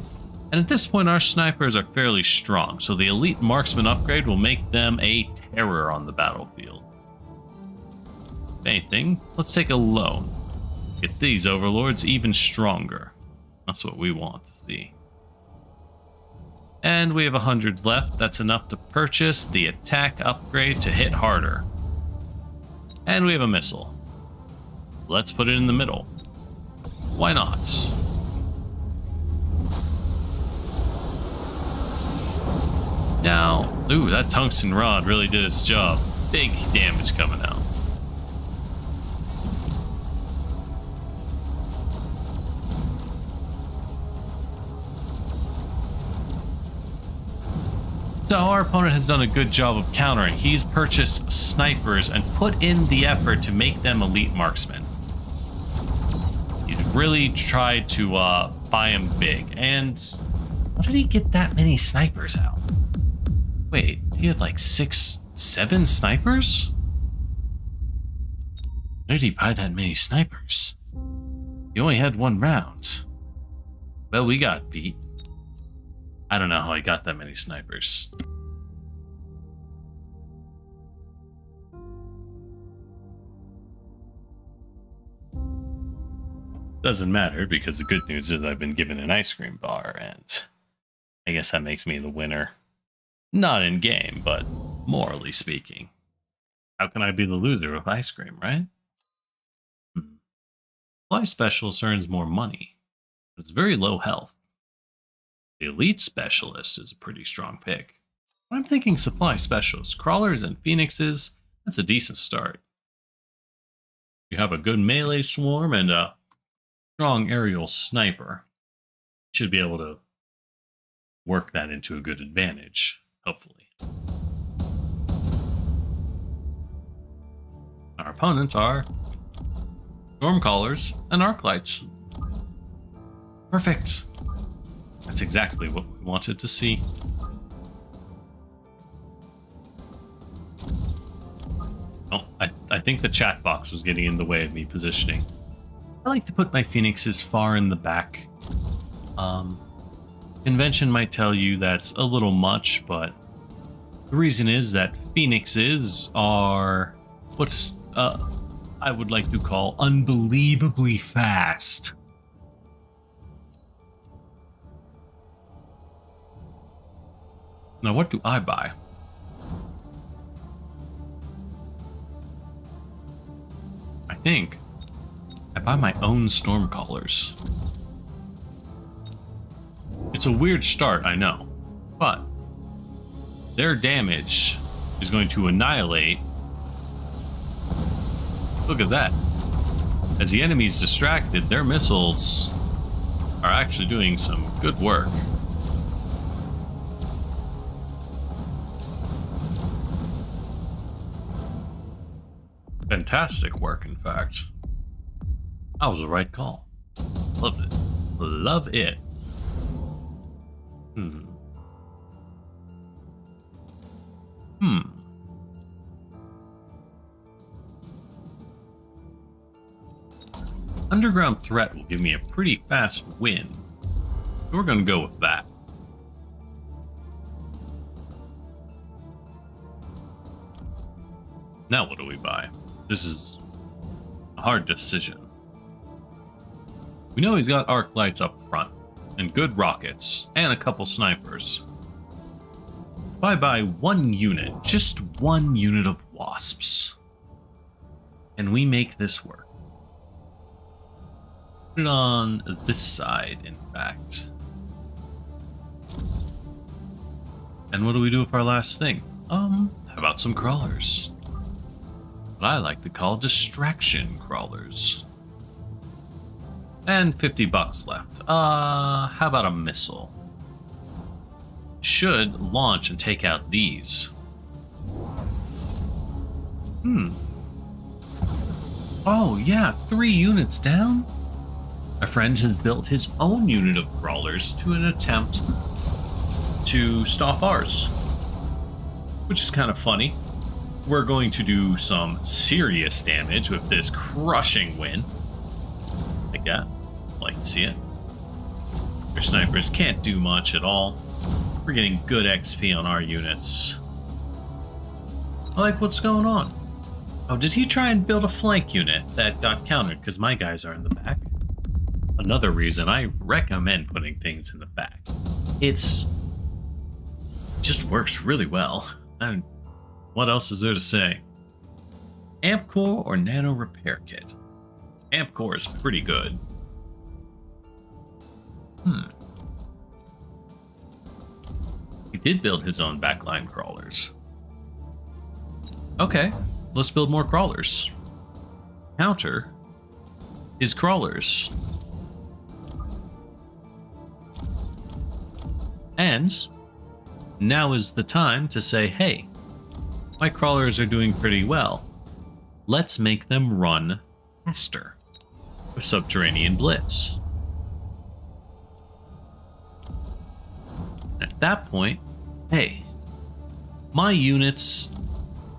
And at this point, our snipers are fairly strong, so the Elite Marksman upgrade will make them a terror on the battlefield. If anything, let's take a loan. Get these Overlords even stronger. That's what we want to see. And we have 100 left. That's enough to purchase the attack upgrade to hit harder. And we have a missile. Let's put it in the middle. Why not? Now, ooh, that tungsten rod really did its job. Big damage coming out. So our opponent has done a good job of countering. He's purchased snipers and put in the effort to make them elite marksmen. He's really tried to buy him big. And how did he get that many snipers out? Wait, he had like 6, 7 snipers? Where did he buy that many snipers? He only had 1 round. Well, we got beat. I don't know how I got that many snipers. Doesn't matter, because the good news is I've been given an ice cream bar, and I guess that makes me the winner. Not in game, but morally speaking. How can I be the loser with ice cream, right? Supply Specialist earns more money, but it's very low health. The Elite Specialist is a pretty strong pick. I'm thinking Supply Specialist, Crawlers and Phoenixes, that's a decent start. You have a good melee swarm and a strong aerial sniper. Should be able to work that into a good advantage, hopefully. Our opponents are Stormcallers and Arclights. Perfect. That's exactly what we wanted to see. think the chat box was getting in the way of me positioning. I like to put my phoenixes far in the back. Convention might tell you that's a little much, but the reason is that phoenixes are what I would like to call unbelievably fast. Now, what do I buy? I think I buy my own Stormcallers. It's a weird start, I know, but their damage is going to annihilate. Look at that. As the enemy's distracted, their missiles are actually doing some good work. Fantastic work, in fact. That was the right call. Loved it. Love it. Underground threat will give me a pretty fast win. We're going to go with that. Now what do we buy? This is a hard decision. We know he's got arc lights up front, and good rockets, and a couple snipers. If I buy one unit, just one unit of wasps, and we make this work. Put it on this side, in fact. And what do we do with our last thing? How about some crawlers? What I like to call distraction crawlers. And $50 left. How about a missile? Should launch and take out these. Oh yeah, 3 units down? My friend has built his own unit of crawlers to an attempt to stop ours. Which is kind of funny. We're going to do some serious damage with this crushing win. Like that. Like to see it. Our snipers can't do much at all. We're getting good XP on our units. I like what's going on. Oh, did he try and build a flank unit that got countered because my guys are in the back? Another reason I recommend putting things in the back. It just works really well. And what else is there to say? Amp Core or Nano Repair Kit? Amp Core is pretty good. He did build his own backline crawlers. Okay, let's build more crawlers. Counter his crawlers. And now is the time to say, hey, my crawlers are doing pretty well. Let's make them run faster with Subterranean Blitz. At that point, hey, my units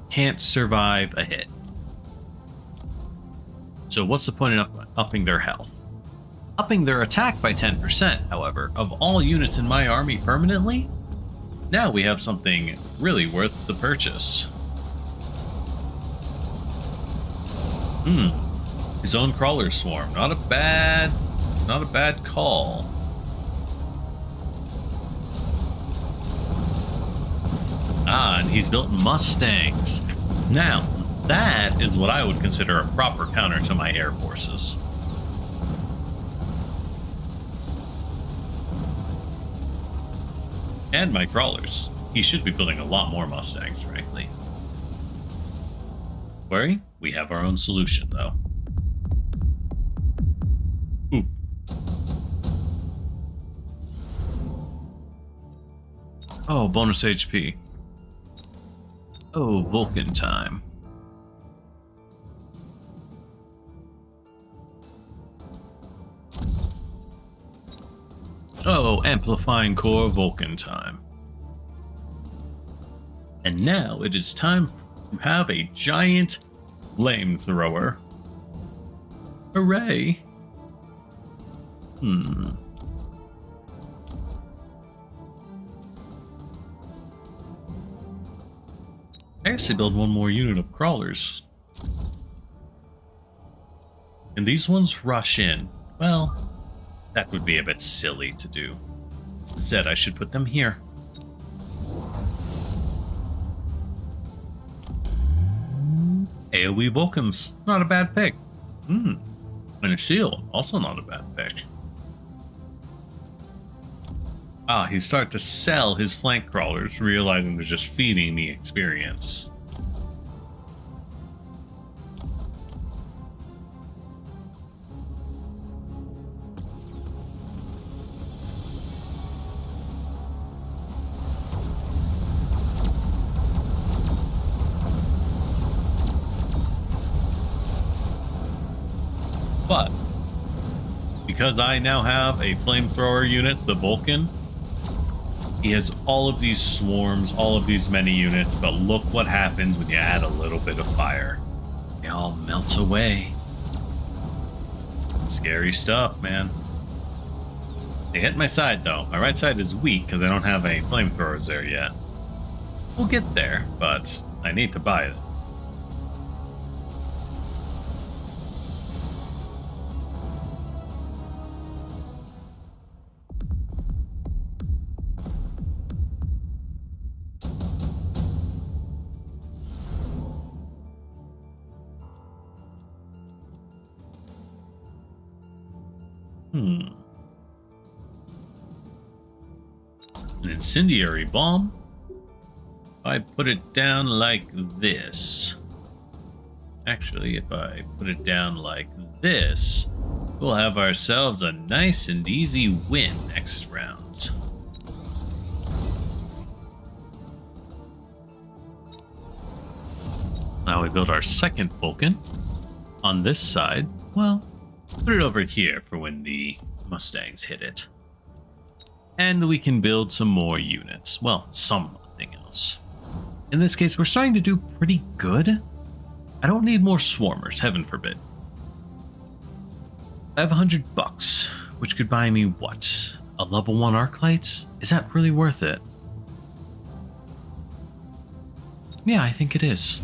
can't survive a hit. So what's the point in upping their health? Upping their attack by 10%, however, of all units in my army permanently? Now we have something really worth the purchase. His own crawler swarm. Not a bad call. And he's built Mustangs. Now, that is what I would consider a proper counter to my air forces. And my crawlers. He should be building a lot more Mustangs, frankly. Worry, we have our own solution, though. Ooh. Oh, bonus HP. Oh, Vulcan time. Oh, amplifying core Vulcan time. And now it is time to have a giant flamethrower. Hooray! I guess they build one more unit of crawlers. And these ones rush in. Well, that would be a bit silly to do. Instead, I should put them here. AoE Vulcans, not a bad pick. And a shield, also not a bad pick. Ah, he started to sell his flank crawlers, realizing they're just feeding me experience. But because I now have a flamethrower unit, the Vulcan, he has all of these swarms, all of these many units, but look what happens when you add a little bit of fire. They all melt away. Scary stuff, man. They hit my side, though. My right side is weak because I don't have any flamethrowers there yet. We'll get there, but I need to buy it. An incendiary bomb? I put it down like this. Actually, if I put it down like this, we'll have ourselves a nice and easy win next round. Now we build our second Vulcan. On this side, well, put it over here for when the Mustangs hit it. And we can build some more units. Well, something else. In this case, we're starting to do pretty good. I don't need more swarmers, heaven forbid. I have $100, which could buy me what? A level 1 arc light? Is that really worth it? Yeah, I think it is.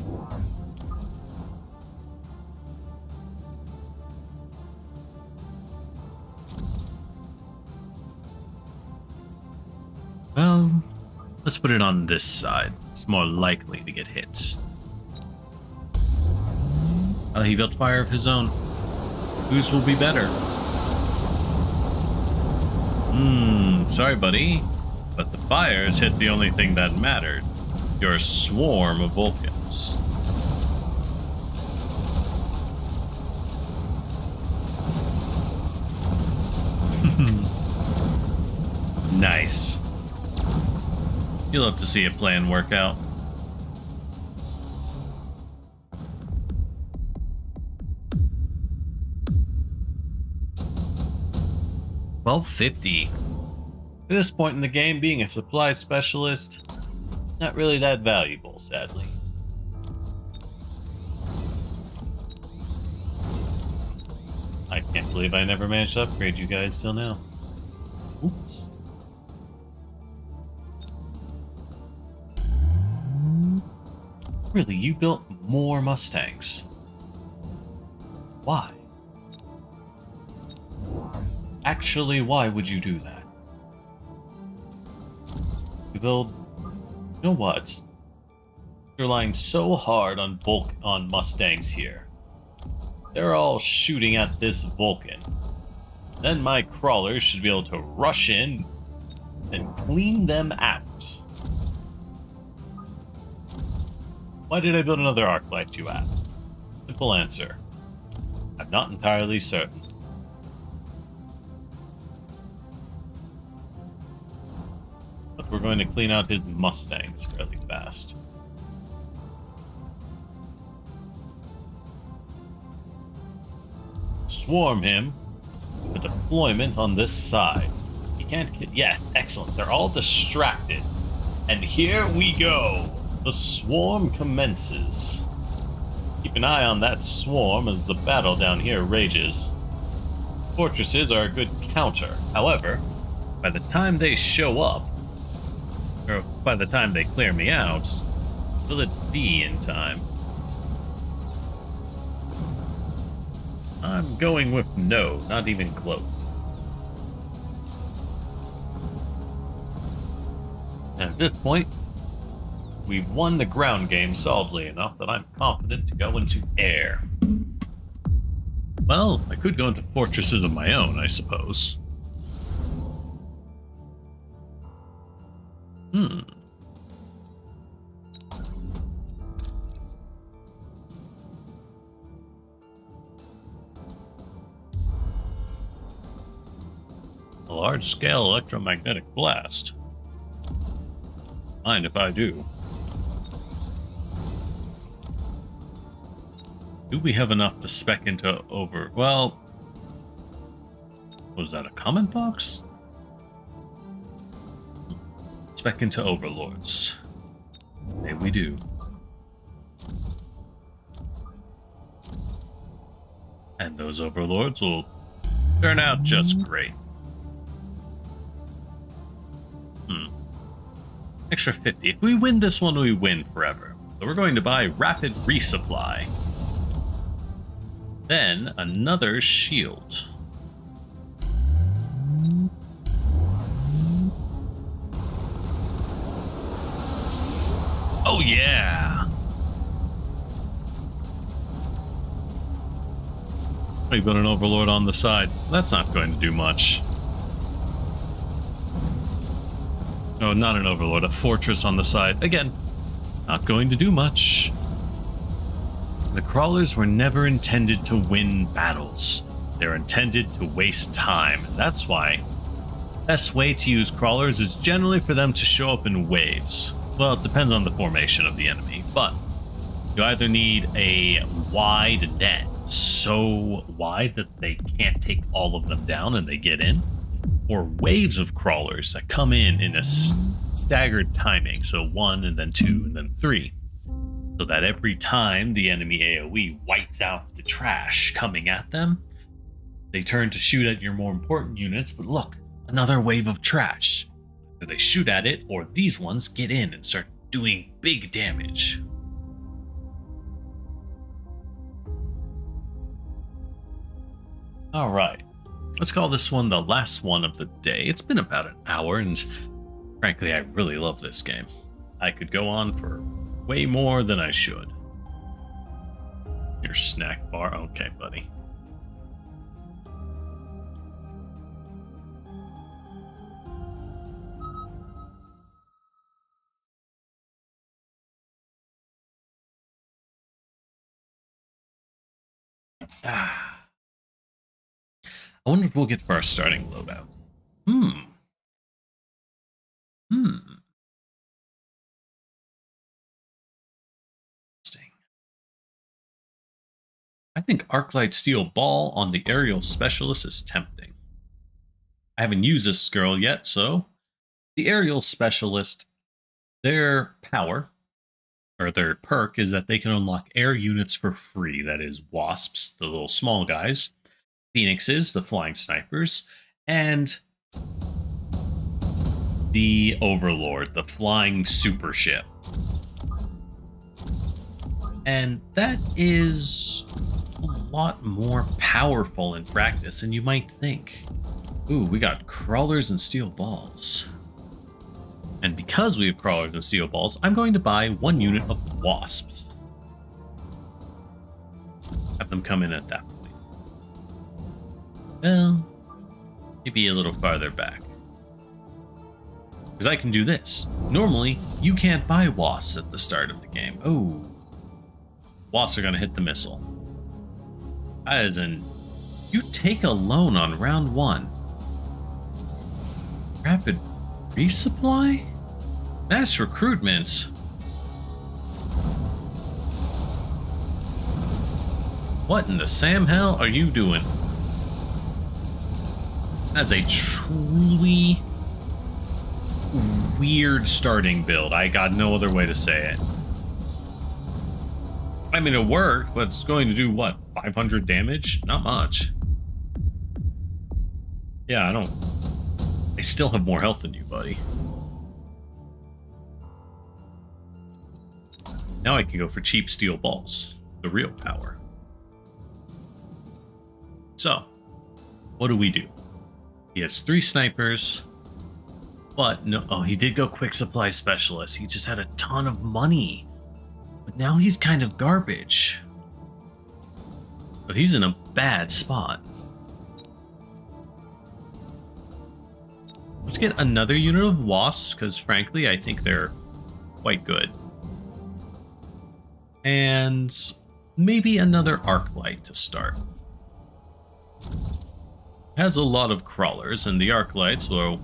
Well, let's put it on this side. It's more likely to get hits. Oh, he built fire of his own. Whose will be better? Sorry, buddy. But the fires hit the only thing that mattered. Your swarm of Vulcans. Nice. You'll love to see a plan work out. $12.50. At this point in the game, being a supply specialist, not really that valuable, sadly. I can't believe I never managed to upgrade you guys till now. Oops. Really, you built more Mustangs. Why? Actually, why would you do that? You build... You know what? You're relying so hard on Mustangs here. They're all shooting at this Vulcan. Then my crawlers should be able to rush in and clean them out. Why did I build another arc light, you ask? Simple answer. I'm not entirely certain. But we're going to clean out his Mustangs fairly fast. Swarm him with a deployment on this side. He can't get... Yes, excellent. They're all distracted. And here we go. The swarm commences. Keep an eye on that swarm as the battle down here rages. Fortresses are a good counter. However, by the time they show up, or by the time they clear me out, will it be in time? I'm going with no, not even close. At this point, we've won the ground game solidly enough that I'm confident to go into air. Well, I could go into fortresses of my own, I suppose. A large-scale electromagnetic blast. Mind if I do? Do we have enough to spec into over... Well... Was that a comment box? Spec into overlords. Hey, we do. And those overlords will turn out just great. Extra 50. If we win this one, we win forever. So we're going to buy rapid resupply. Then another shield. Oh yeah! We've got an overlord on the side. That's not going to do much. No, not an overlord, a fortress on the side. Again, not going to do much. The crawlers were never intended to win battles. They're intended to waste time. That's why the best way to use crawlers is generally for them to show up in waves. Well, it depends on the formation of the enemy, but you either need a wide net, so wide that they can't take all of them down and they get in, or waves of crawlers that come in a staggered timing, so 1 and then 2 and then 3, so that every time the enemy AoE wipes out the trash coming at them, they turn to shoot at your more important units, but look, another wave of trash. So they shoot at it, or these ones get in and start doing big damage. Alright. Let's call this one the last one of the day. It's been about an hour, and frankly, I really love this game. I could go on for way more than I should. Your snack bar? Okay, buddy. I wonder if we'll get for our starting loadout. Interesting. I think Arclight Steel Ball on the Aerial Specialist is tempting. I haven't used this girl yet, so the Aerial Specialist, their power, or their perk, is that they can unlock air units for free. That is Wasps, the little small guys, Phoenixes, the flying snipers, and the Overlord, the flying super ship. And that is a lot more powerful in practice than you might think. Ooh, we got crawlers and steel balls. And because we have crawlers and steel balls, I'm going to buy 1 unit of wasps. Have them come in at that point. Well, maybe a little farther back. Because I can do this. Normally, you can't buy wasps at the start of the game. Oh. Wasps are going to hit the missile. That is an... You take a loan on round 1. Rapid resupply? Mass recruitment? What in the Sam hell are you doing? That's a truly weird starting build. I got no other way to say it. I mean, it worked, but it's going to do what? 500 damage? Not much. Yeah, I still have more health than you, buddy. Now I can go for cheap steel balls. The real power. So, what do we do? He has 3 snipers. But no, oh, he did go quick supply specialist. He just had a ton of money. But now he's kind of garbage. So he's in a bad spot. Let's get another unit of wasps, because frankly, I think they're quite good. And maybe another arc light to start. Has a lot of crawlers, and the arc lights will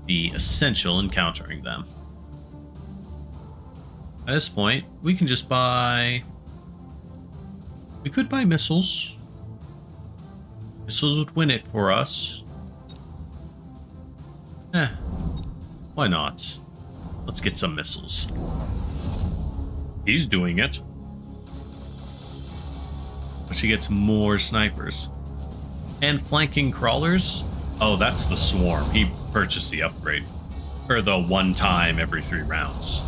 be essential in countering them. At this point, we can just buy... We could buy missiles. Missiles would win it for us. Why not? Let's get some missiles. He's doing it. But she gets more snipers. And flanking crawlers? Oh, that's the swarm. He purchased the upgrade. For the 1 time every 3 rounds.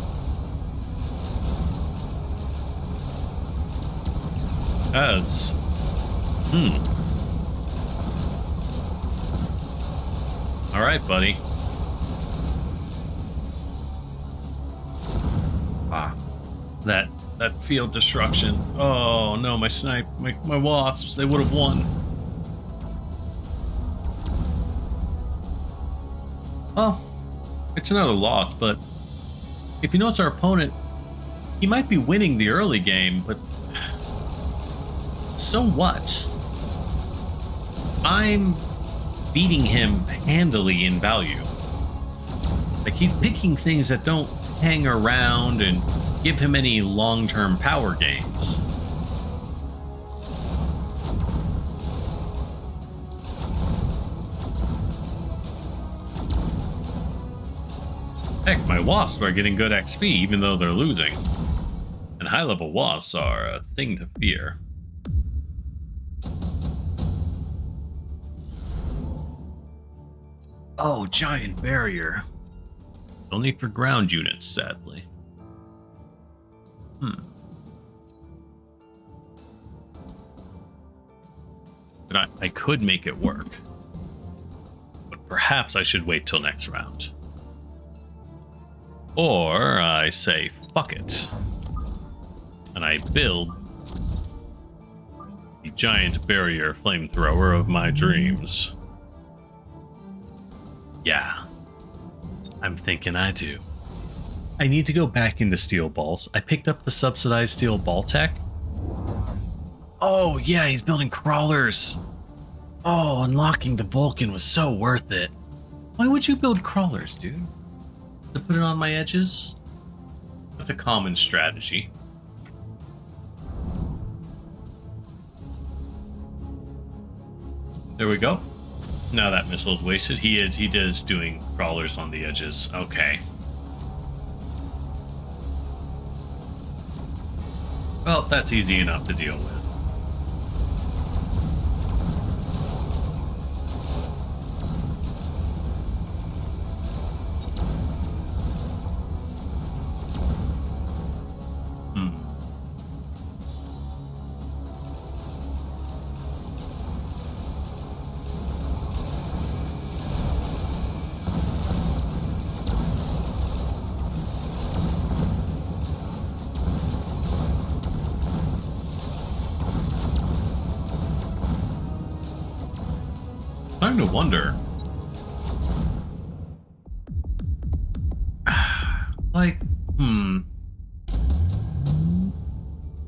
As... Alright, buddy. That field destruction. Oh no, my wasps, they would have won. Well, it's another loss, but if you notice our opponent, he might be winning the early game, but so what? I'm beating him handily in value. Like, he's picking things that don't hang around and give him any long-term power gains. Heck, my wasps are getting good XP even though they're losing. And high-level wasps are a thing to fear. Oh, giant barrier. Only for ground units, sadly. But I could make it work. But perhaps I should wait till next round. Or I say, fuck it. And I build the giant barrier flamethrower of my dreams. Yeah. I'm thinking I do. I need to go back into steel balls. I picked up the subsidized steel ball tech. Oh, yeah, he's building crawlers. Oh, unlocking the Vulcan was so worth it. Why would you build crawlers, dude? To put it on my edges? That's a common strategy. There we go. Now that missile's wasted. He is doing crawlers on the edges. Okay. Well, that's easy enough to deal with. Time to wonder.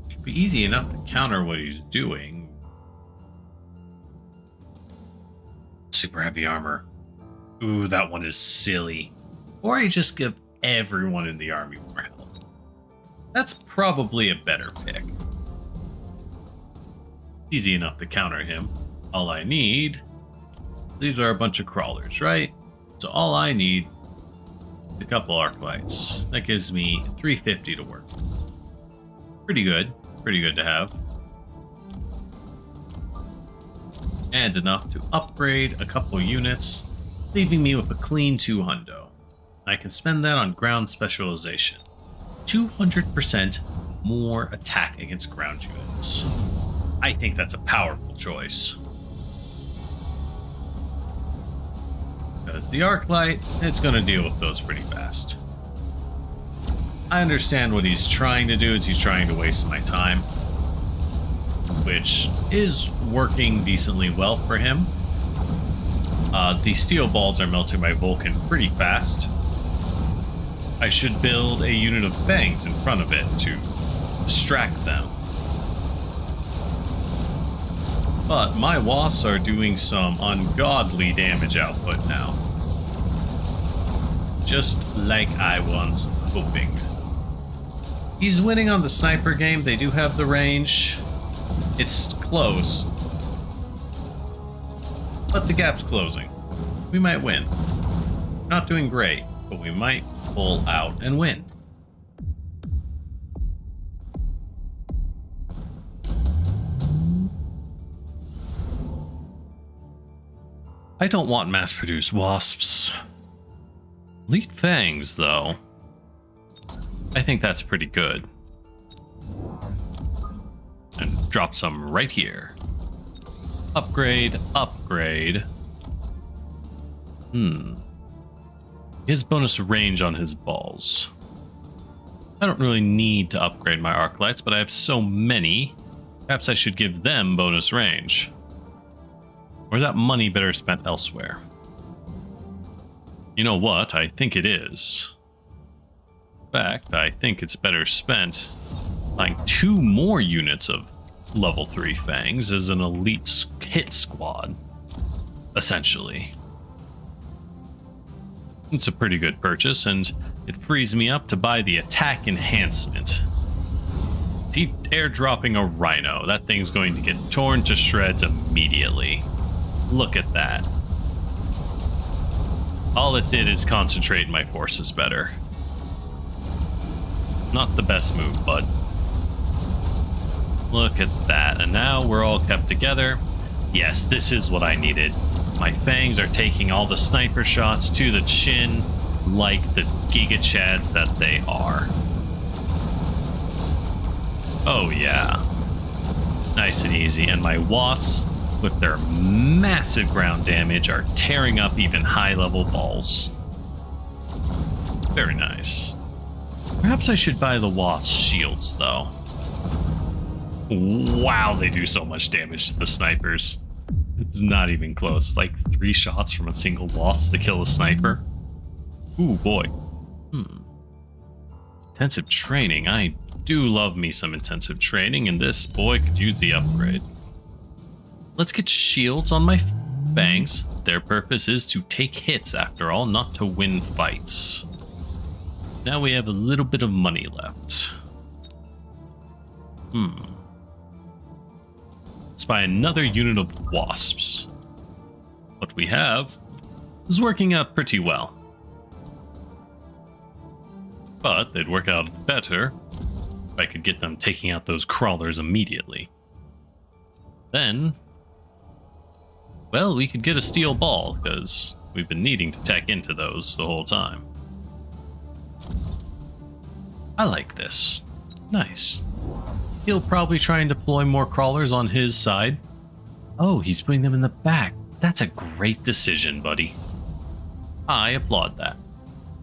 Should be easy enough to counter what he's doing. Super heavy armor. Ooh, that one is silly. Or I just give everyone in the army more health. That's probably a better pick. Easy enough to counter him. All I need... These are a bunch of crawlers, right? So all I need is a couple arc lights. That gives me 350 to work. Pretty good. Pretty good to have. And enough to upgrade a couple units, leaving me with a clean 200. I can spend that on ground specialization. 200% more attack against ground units. I think that's a powerful choice. Because the arc light, it's going to deal with those pretty fast. I understand what he's trying to do is he's trying to waste my time, which is working decently well for him. The steel balls are melting my Vulcan pretty fast. I should build a unit of fangs in front of it to distract them. But my wasps are doing some ungodly damage output now. Just like I was hoping. He's winning on the sniper game. They do have the range. It's close. But the gap's closing. We might win. Not doing great, but we might pull out and win. I don't want mass-produced wasps. Elite fangs, though. I think that's pretty good. And drop some right here. Upgrade, upgrade. He has bonus range on his balls. I don't really need to upgrade my arc lights, but I have so many. Perhaps I should give them bonus range. Or is that money better spent elsewhere? You know what? I think it is. In fact, I think it's better spent buying 2 more units of level 3 fangs as an elite hit squad, essentially. It's a pretty good purchase, and it frees me up to buy the attack enhancement. Is he airdropping a rhino? That thing's going to get torn to shreds immediately. Look at that. All it did is concentrate my forces better. Not the best move, bud. Look at that. And now we're all kept together. Yes, this is what I needed. My fangs are taking all the sniper shots to the chin like the Giga Chads that they are. Oh yeah. Nice and easy. And my wasps, with their massive ground damage, are tearing up even high-level balls. Very nice. Perhaps I should buy the wasp shields, though. Wow, they do so much damage to the snipers. It's not even close. Like 3 shots from a single wasp to kill a sniper. Ooh, boy. Intensive training. I do love me some intensive training, and this boy could use the upgrade. Let's get shields on my fangs. Their purpose is to take hits, after all, not to win fights. Now we have a little bit of money left. Let's buy another unit of wasps. What we have is working out pretty well. But they'd work out better if I could get them taking out those crawlers immediately. Then, well, we could get a steel ball, because we've been needing to tech into those the whole time. I like this. Nice. He'll probably try and deploy more crawlers on his side. Oh, he's putting them in the back. That's a great decision, buddy. I applaud that.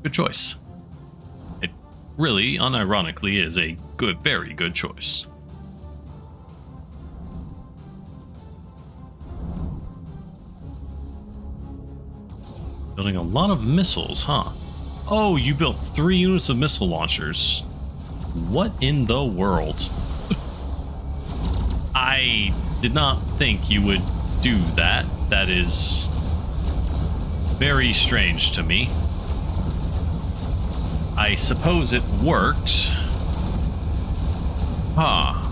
Good choice. It really, unironically, is a good, very good choice. Building a lot of missiles, huh? Oh, you built 3 units of missile launchers. What in the world? I did not think you would do that. That is very strange to me. I suppose it worked. Huh.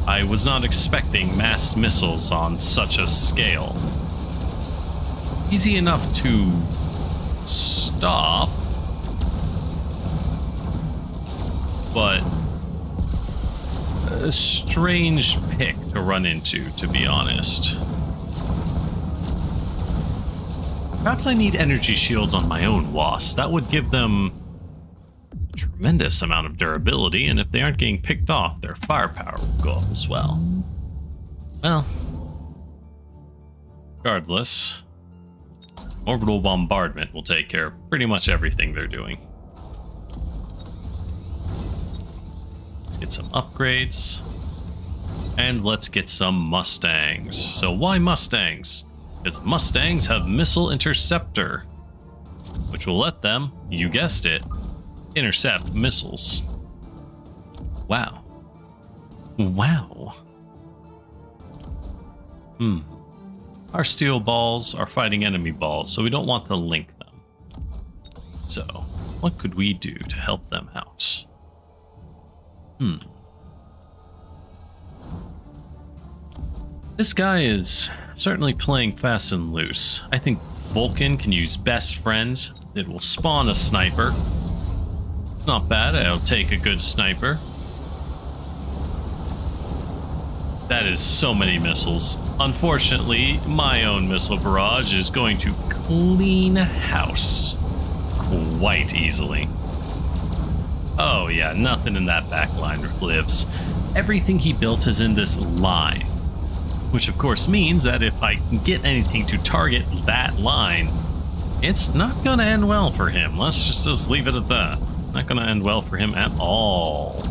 I was not expecting mass missiles on such a scale. Easy enough to stop, but a strange pick to run into, to be honest. Perhaps I need energy shields on my own wasps. That would give them a tremendous amount of durability, and if they aren't getting picked off, their firepower will go up as well. Well, regardless, orbital bombardment will take care of pretty much everything they're doing. Let's get some upgrades. And let's get some Mustangs. So why Mustangs? Because Mustangs have Missile Interceptor, which will let them, you guessed it, intercept missiles. Wow. Wow. Our steel balls are fighting enemy balls, so we don't want to link them. So, what could we do to help them out? This guy is certainly playing fast and loose. I think Vulcan can use best friends. It will spawn a sniper. Not bad, I'll take a good sniper. That is so many missiles. Unfortunately, my own missile barrage is going to clean house quite easily. Oh yeah, nothing in that back line lives. Everything he built is in this line, which of course means that if I can get anything to target that line, it's not gonna end well for him. Let's just leave it at that. Not gonna end well for him at all.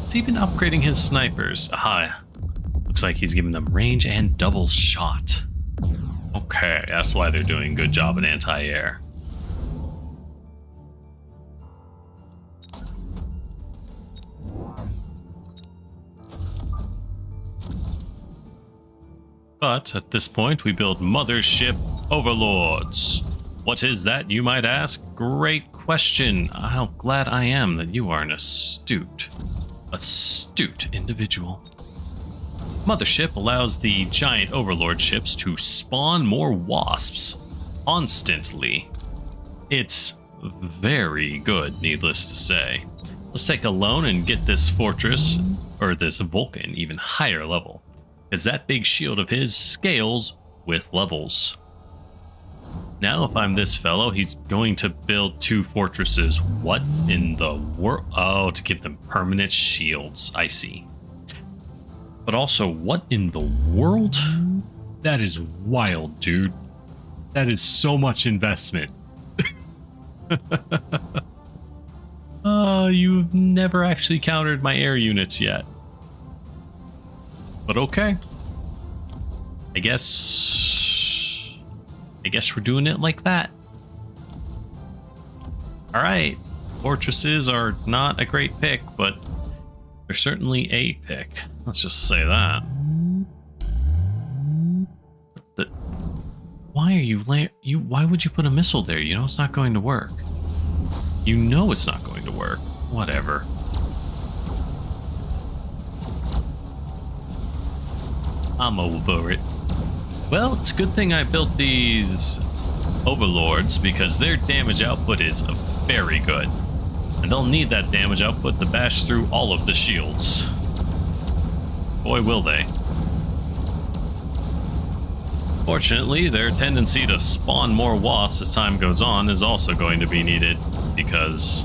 He's even upgrading his snipers. Aha. Looks like he's giving them range and double shot. Okay, that's why they're doing a good job in anti-air. But at this point, we build Mothership Overlords. What is that, you might ask? Great question. How glad I am that you are an astute individual. Mothership allows the giant Overlord ships to spawn more wasps constantly. It's very good, needless to say. Let's take a loan and get this fortress, or this Vulcan, even higher level, because that big shield of his scales with levels. Now, if I'm this fellow, he's going to build 2 fortresses. What in the world? Oh, to give them permanent shields. I see. But also, what in the world? That is wild, dude. That is so much investment. You've never actually countered my air units yet. But okay. I guess we're doing it like that. Alright. Fortresses are not a great pick, but they're certainly a pick. Let's just say that. Why are why would you put a missile there? You know it's not going to work. You know it's not going to work. Whatever. I'm over it. Well, it's a good thing I built these Overlords because their damage output is very good. And they'll need that damage output to bash through all of the shields. Boy, will they. Fortunately, their tendency to spawn more wasps as time goes on is also going to be needed because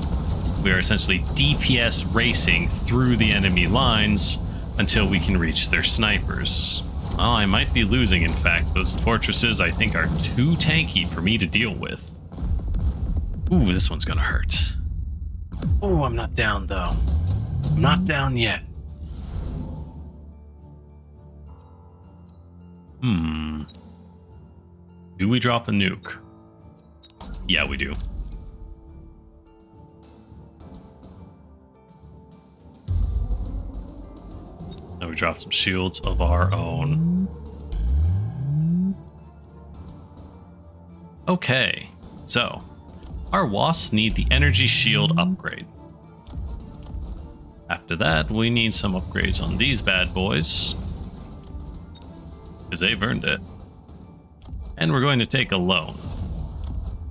we are essentially DPS racing through the enemy lines until we can reach their snipers. Oh, I might be losing, in fact. Those fortresses, I think, are too tanky for me to deal with. Ooh, this one's gonna hurt. Ooh, I'm not down, though. I'm not down yet. Do we drop a nuke? Yeah, we do. Now we drop some shields of our own. Okay, so our wasps need the energy shield upgrade. After that, we need some upgrades on these bad boys, because they've earned it. And we're going to take a loan.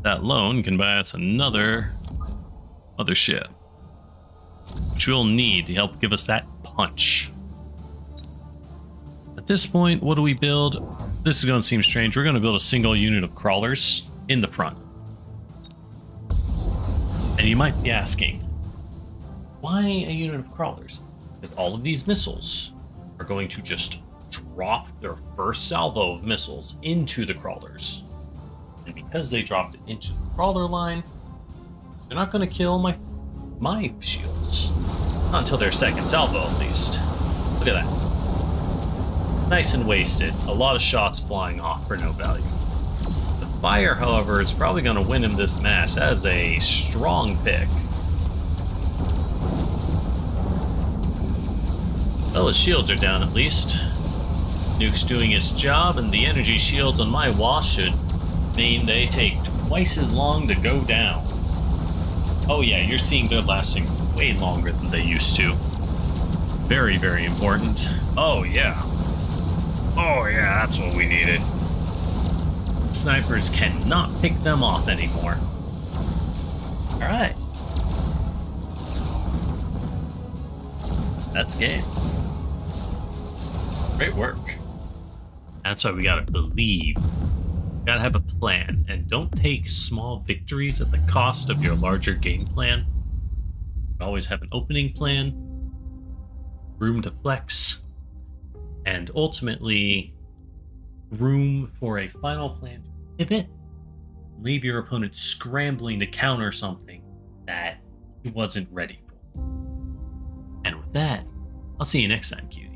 That loan can buy us another ship. which we'll need to help give us that punch. At this point, what do we build? This is going to seem strange. We're going to build a single unit of crawlers in the front. And you might be asking, why a unit of crawlers? Because all of these missiles are going to just drop their first salvo of missiles into the crawlers. And because they dropped it into the crawler line, they're not going to kill my shields. Not until their second salvo, at least. Look at that. Nice and wasted. A lot of shots flying off for no value. The fire, however, is probably going to win him this match. That is a strong pick. Well, his shields are down at least. Nuke's doing its job, and the energy shields on my wall should mean they take twice as long to go down. Oh yeah, you're seeing they're lasting way longer than they used to. Very, very important. Oh yeah. Oh yeah, that's what we needed. Snipers cannot pick them off anymore. Alright. That's game. Great work. That's why we gotta believe. You gotta have a plan, and don't take small victories at the cost of your larger game plan. Always have an opening plan, room to flex, and ultimately room for a final plan to pivot. Leave your opponent scrambling to counter something that he wasn't ready for. And with that, I'll see you next time, cutie.